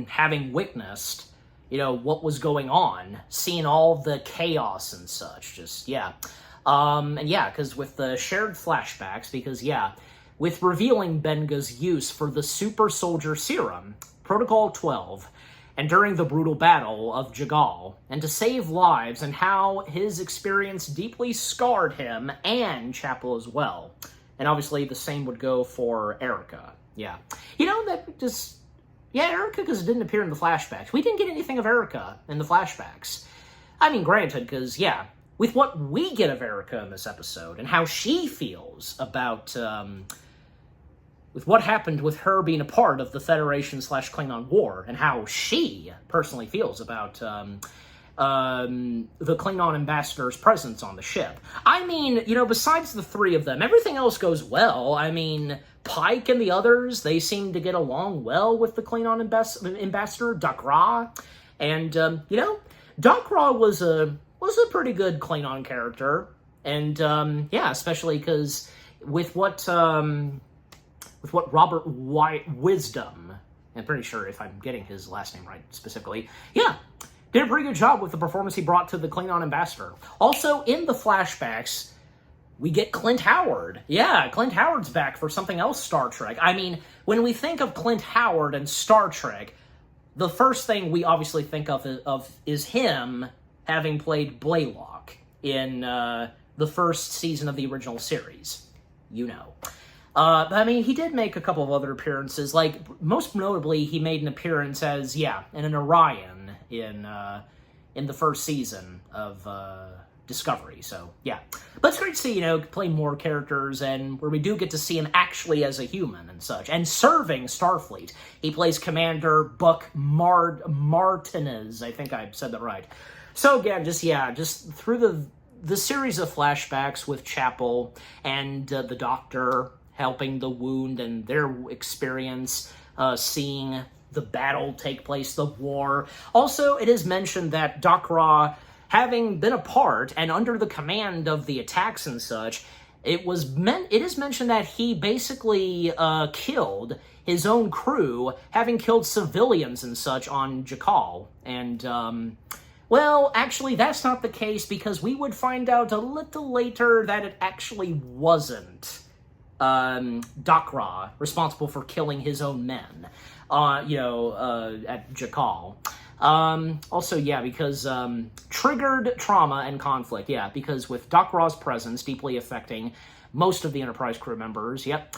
having witnessed, you know, what was going on, seeing all the chaos and such, just, yeah. And yeah, because with the shared flashbacks, because, yeah, with revealing Benga's use for the super soldier serum, Protocol 12, and during the brutal battle of Jagal, and to save lives, and how his experience deeply scarred him and Chapel as well. And obviously the same would go for Erica. Yeah. You know, that just... Yeah, Erica, because it didn't appear in the flashbacks. We didn't get anything of Erica in the flashbacks. I mean, granted, because, yeah, with what we get of Erica in this episode, and how she feels about... with what happened with her being a part of the Federation/Klingon War, and how she personally feels about the Klingon ambassador's presence on the ship. I mean, you know, besides the three of them, everything else goes well. I mean, Pike and the others, they seem to get along well with the Klingon ambassador, Dakra. And, you know, Dakra was a pretty good Klingon character. And, yeah, especially because with what Robert Wisdom, I'm pretty sure if I'm getting his last name right specifically, yeah, did a pretty good job with the performance he brought to the Klingon ambassador. Also, in the flashbacks, we get Clint Howard. Yeah, Clint Howard's back for something else Star Trek. I mean, when we think of Clint Howard and Star Trek, the first thing we obviously think of is him having played Blaylock in the first season of the original series. You know. But I mean, he did make a couple of other appearances. Like, most notably, he made an appearance as, yeah, in an Orion in the first season of Discovery. So, yeah. But it's great to see, you know, play more characters, and where we do get to see him actually as a human and such, and serving Starfleet. He plays Commander Buck Martinez. I think I said that right. So, again, just through the series of flashbacks with Chapel and the Doctor helping the wound and their experience, seeing the battle take place, the war. Also, it is mentioned that Dakra, having been a part and under the command of the attacks and such, it is mentioned that he basically killed his own crew, having killed civilians and such on Jakal. And, well, actually, that's not the case, because we would find out a little later that it actually wasn't Dakra responsible for killing his own men, at Jakal. Also, yeah, because triggered trauma and conflict, yeah, because with Dakra's presence deeply affecting most of the Enterprise crew members, yep.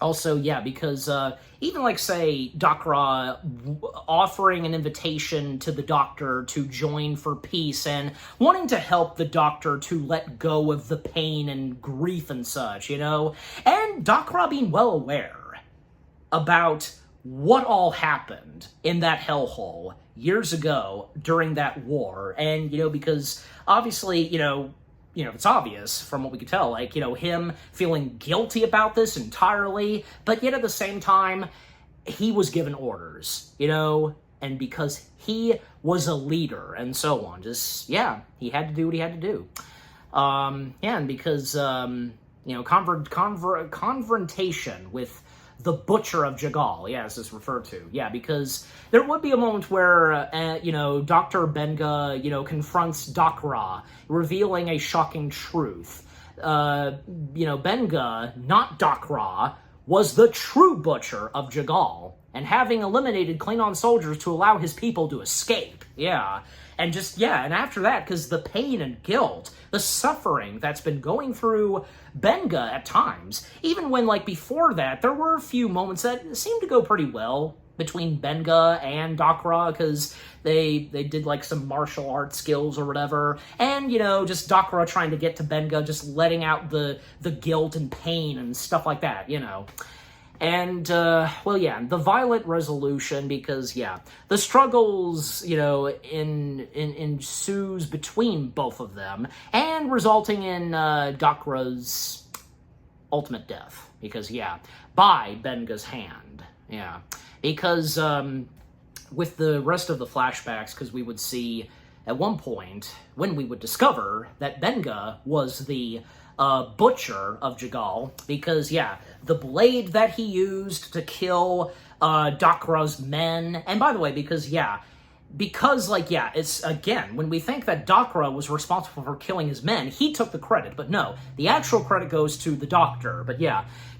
Also, yeah, because even, like, say, Dakra offering an invitation to the Doctor to join for peace and wanting to help the Doctor to let go of the pain and grief and such, you know? And Dakra being well aware about what all happened in that hellhole years ago during that war. And, because obviously, it's obvious from what we could tell, like, him feeling guilty about this entirely, but yet at the same time, he was given orders, and because he was a leader and so on, he had to do what he had to do. And because, confrontation with the Butcher of Jagal, as it's referred to. Because there would be a moment where, Dr. Benga, confronts Dakra, revealing a shocking truth. Benga, not Dakra, was the true Butcher of Jagal, and having eliminated Klingon soldiers to allow his people to escape. And after that, because the pain and guilt, the suffering that's been going through Benga at times, even when, before that, there were a few moments that seemed to go pretty well between Benga and Dakra, because they did, some martial arts skills or whatever, and, just Dakra trying to get to Benga, just letting out the guilt and pain and stuff like that, And, the violent resolution, because, the struggles, ensues between both of them, and resulting in Dakra's ultimate death, because, by Benga's hand, because, with the rest of the flashbacks, because we would see, at one point, when we would discover that Benga was the Butcher of Jagal, because, the blade that he used to kill Dakra's men, and by the way, because, it's, again, when we think that Dakra was responsible for killing his men, he took the credit, but no, the actual credit goes to the Doctor, but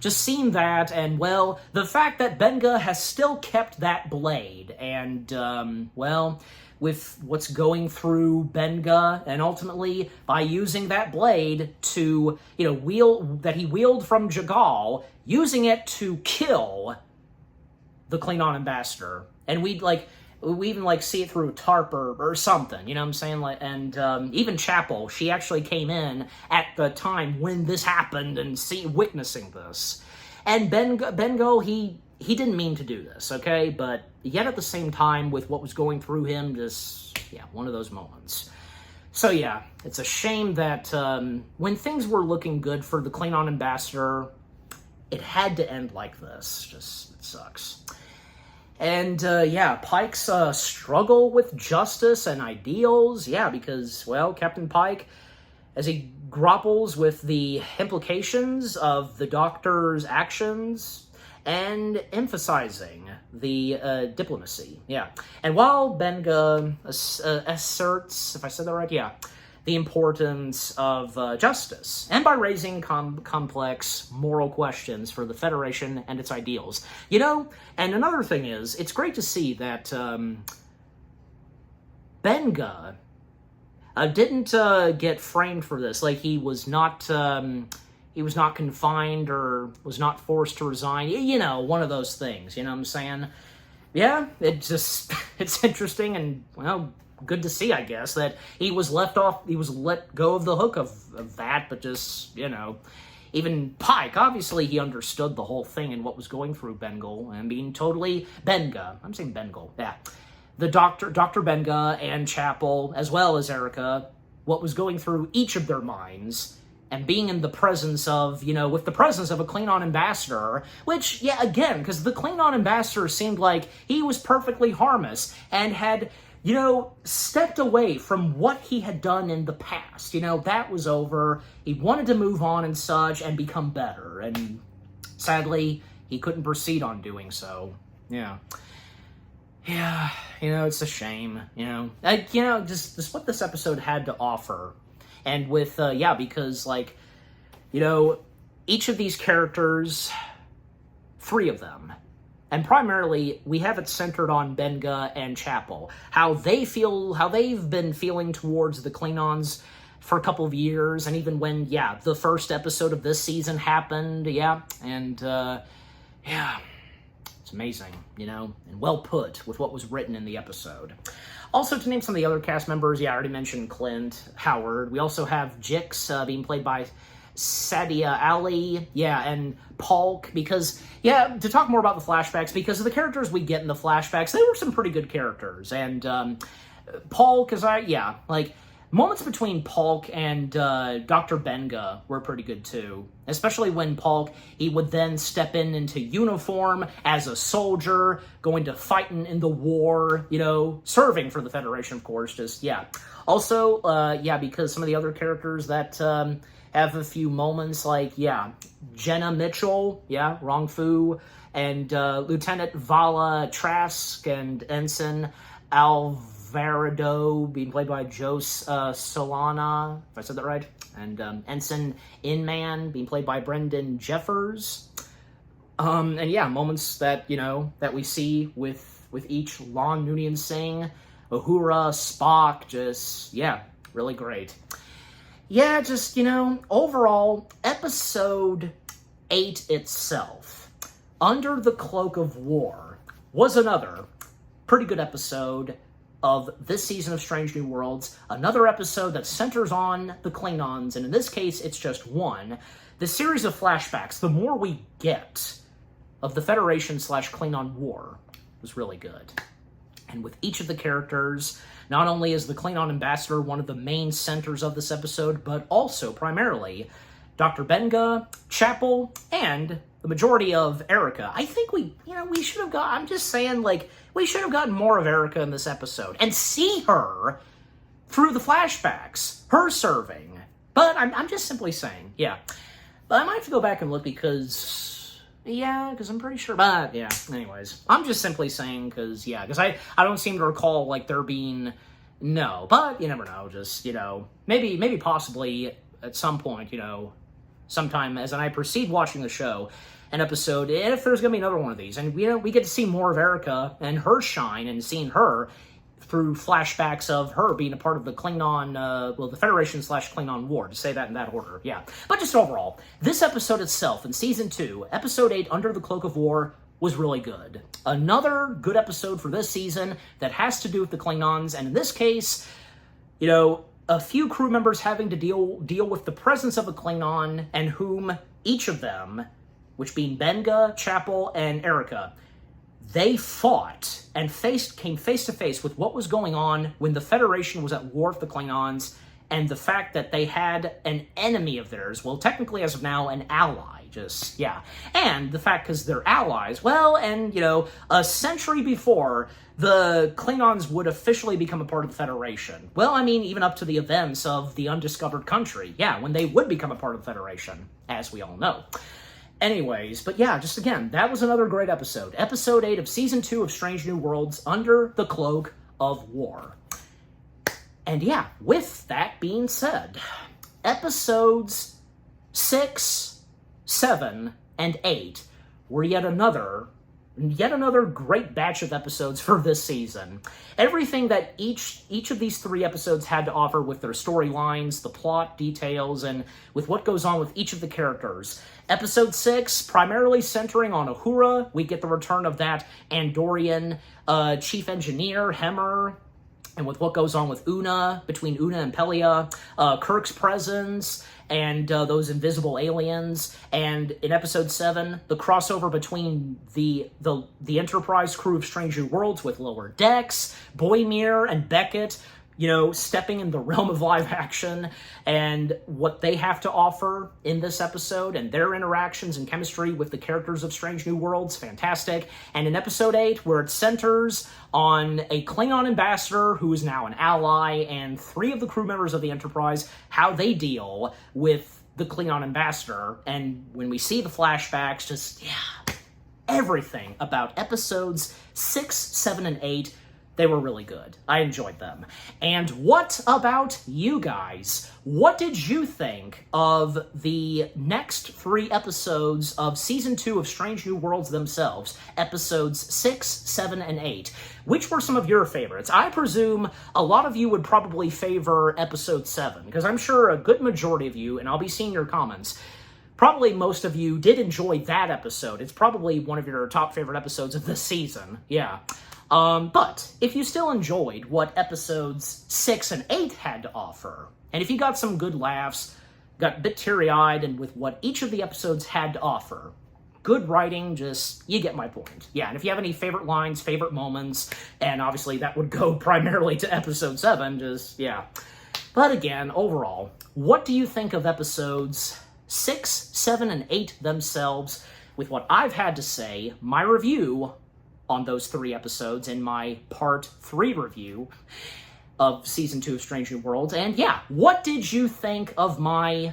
just seeing that, and, the fact that Benga has still kept that blade, and, with what's going through Benga, and ultimately by using that blade to, he wielded from Jagal, using it to kill the Klingon ambassador. And we even see it through a tarp or something, you know what I'm saying? And even Chapel, she actually came in at the time when this happened and witnessing this. And Bengo, he didn't mean to do this, okay? But yet at the same time, with what was going through him, one of those moments. So it's a shame that when things were looking good for the Klingon ambassador, it had to end like this. It sucks. And Pike's struggle with justice and ideals, because, Captain Pike, as he grapples with the implications of the Doctor's actions, and emphasizing the diplomacy, And while Benga asserts, if I said that right, the importance of justice, and by raising complex moral questions for the Federation and its ideals. And another thing is, it's great to see that Benga didn't get framed for this. He was not... he was not confined or was not forced to resign. One of those things, you know what I'm saying? It's interesting and, good to see, I guess, that he was let go of the hook of that, but just, even Pike, obviously he understood the whole thing and what was going through Bengal, and being totally Benga. I'm saying Bengal, The Dr. Benga and Chapel, as well as Erica, what was going through each of their minds, and being in the presence of, with the presence of a Klingon ambassador, which, again, because the Klingon ambassador seemed like he was perfectly harmless and had, stepped away from what he had done in the past. That was over. He wanted to move on and such and become better. And sadly, he couldn't proceed on doing so. It's a shame, just what this episode had to offer. And with, because, each of these characters, 3 of them, and primarily, we have it centered on Benga and Chapel, how they've been feeling towards the Klingons for a couple of years, and even when, the first episode of this season happened, and, it's amazing, and well put with what was written in the episode. Also, to name some of the other cast members, I already mentioned Clint, Howard. We also have Jix being played by Sadia Ali, yeah, and Polk, because, yeah, to talk more about the flashbacks, because of the characters we get in the flashbacks, they were some pretty good characters, and Polk, moments between Polk and Dr. Benga were pretty good too. Especially when Polk, he would then step into uniform as a soldier, going to fighting in the war, serving for the Federation, of course, just, yeah. Also, because some of the other characters that have a few moments, like, Jenna Mitchell, Rong Fu, and Lieutenant Vala Trask and Ensign Alvarado, being played by Joe Solana, if I said that right, and Ensign Inman, being played by Brendan Jeffers. Moments that, that we see with each Lon Noonien Singh, Uhura, Spock, just, really great. Overall, Episode 8 itself, Under the Cloak of War, was another pretty good episode of this season of Strange New Worlds. Another episode that centers on the Klingons, and in this case, it's just one. The series of flashbacks, the more we get of the Federation/Klingon War, was really good. And with each of the characters, not only is the Klingon ambassador one of the main centers of this episode, but also, primarily, Dr. Benga, Chapel, and the majority of Erica. I think we should have got, I'm just saying, we should have gotten more of Erica in this episode, and see her through the flashbacks, her serving. But I'm just simply saying, But I might have to go back and look because I'm pretty sure. But, anyways. I'm just simply saying because I don't seem to recall, there being, no. But you never know, just, maybe possibly at some point, sometime as I proceed watching the show, an episode, if there's going to be another one of these. And, we get to see more of Erica and her shine and seeing her through flashbacks of her being a part of the Klingon, the Federation/Klingon War, to say that in that order, But just overall, this episode itself, in Season 2, Episode 8, Under the Cloak of War, was really good. Another good episode for this season that has to do with the Klingons, and in this case, a few crew members having to deal with the presence of a Klingon, and whom each of them, which being Benga, Chapel, and Erica, they fought and came face to face with what was going on when the Federation was at war with the Klingons, and the fact that they had an enemy of theirs, well, technically as of now, an ally, and the fact because they're allies, well, and, a century before, the Klingons would officially become a part of the Federation. Well, even up to the events of the Undiscovered Country, when they would become a part of the Federation, as we all know. Anyways, but just again, that was another great episode. Episode 8 of Season 2 of Strange New Worlds, Under the Cloak of War. And with that being said, episodes 6, 7, and 8 were yet another great batch of episodes for this season. Everything that each of these 3 episodes had to offer with their storylines, the plot details, and with what goes on with each of the characters. Episode 6, primarily centering on Uhura, we get the return of that Andorian chief engineer, Hemmer, and with what goes on with Una, between Una and Pelia, Kirk's presence, and those invisible aliens, and in Episode 7, the crossover between the Enterprise crew of Strange New Worlds with Lower Decks, Boimir and Beckett, stepping in the realm of live action, and what they have to offer in this episode, and their interactions and chemistry with the characters of Strange New Worlds, fantastic. And in Episode 8, where it centers on a Klingon ambassador who is now an ally, and 3 of the crew members of the Enterprise, how they deal with the Klingon ambassador, and when we see the flashbacks, just, everything about Episodes 6, 7, and 8, they were really good. I enjoyed them. And what about you guys? What did you think of the next 3 episodes of Season 2 of Strange New Worlds themselves? Episodes 6, 7, and 8. Which were some of your favorites? I presume a lot of you would probably favor Episode 7, because I'm sure a good majority of you, and I'll be seeing your comments, probably most of you did enjoy that episode. It's probably one of your top favorite episodes of the season. But if you still enjoyed what episodes 6 and 8 had to offer, and if you got some good laughs, got a bit teary-eyed and with what each of the episodes had to offer. Good writing, just, you get my point. Yeah, and if you have any favorite lines, favorite moments, and obviously that would go primarily to episode 7, just, yeah. But again, overall, what do you think of episodes 6, 7, and 8 themselves, with what I've had to say, my review on those 3 episodes in my Part 3 review of Season 2 of Strange New Worlds, and yeah, what did you think of my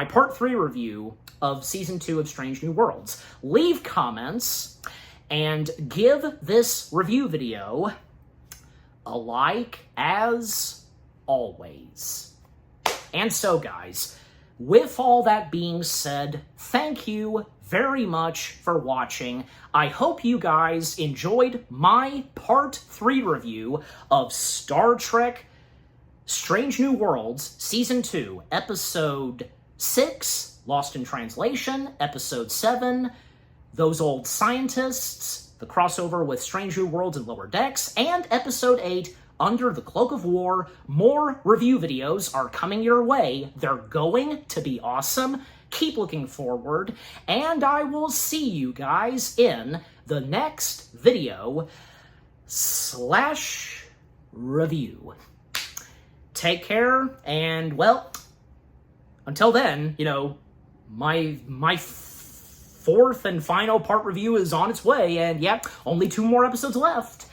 Part 3 review of Season 2 of Strange New Worlds? Leave comments, and give this review video a like, as always. And so, guys, with all that being said, thank you very much for watching. I hope you guys enjoyed my Part 3 review of Star Trek Strange New Worlds Season 2, Episode 6, Lost in Translation, Episode 7, Those Old Scientists, the crossover with Strange New Worlds and Lower Decks, and Episode 8, Under the Cloak of War. More review videos are coming your way. They're going to be awesome. Keep looking forward, and I will see you guys in the next video / review. Take care, and, well, until then, you know, my 4th and final part review is on its way, and yeah, only 2 more episodes left.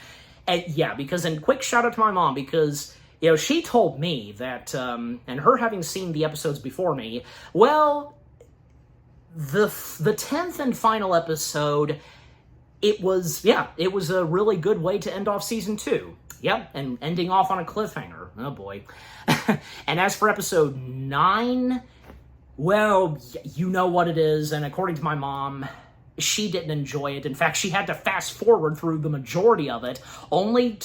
And yeah, because, and quick shout out to my mom, because, you know, she told me that, and her having seen the episodes before me, well, the 10th and final episode, it was a really good way to end off Season 2. Yep, and ending off on a cliffhanger. Oh boy. And as for episode 9, well, you know what it is, and according to my mom, she didn't enjoy it. In fact, she had to fast forward through the majority of it, only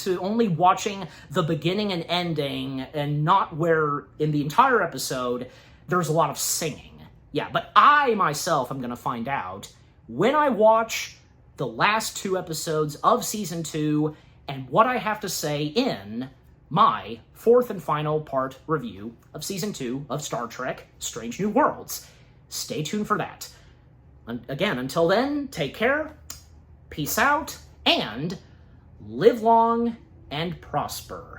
watching the beginning and ending, and not where, in the entire episode, there's a lot of singing. Yeah, but I, myself, am going to find out when I watch the last 2 episodes of Season 2 and what I have to say in my 4th and final part review of Season 2 of Star Trek Strange New Worlds. Stay tuned for that. Again, until then, take care, peace out, and live long and prosper.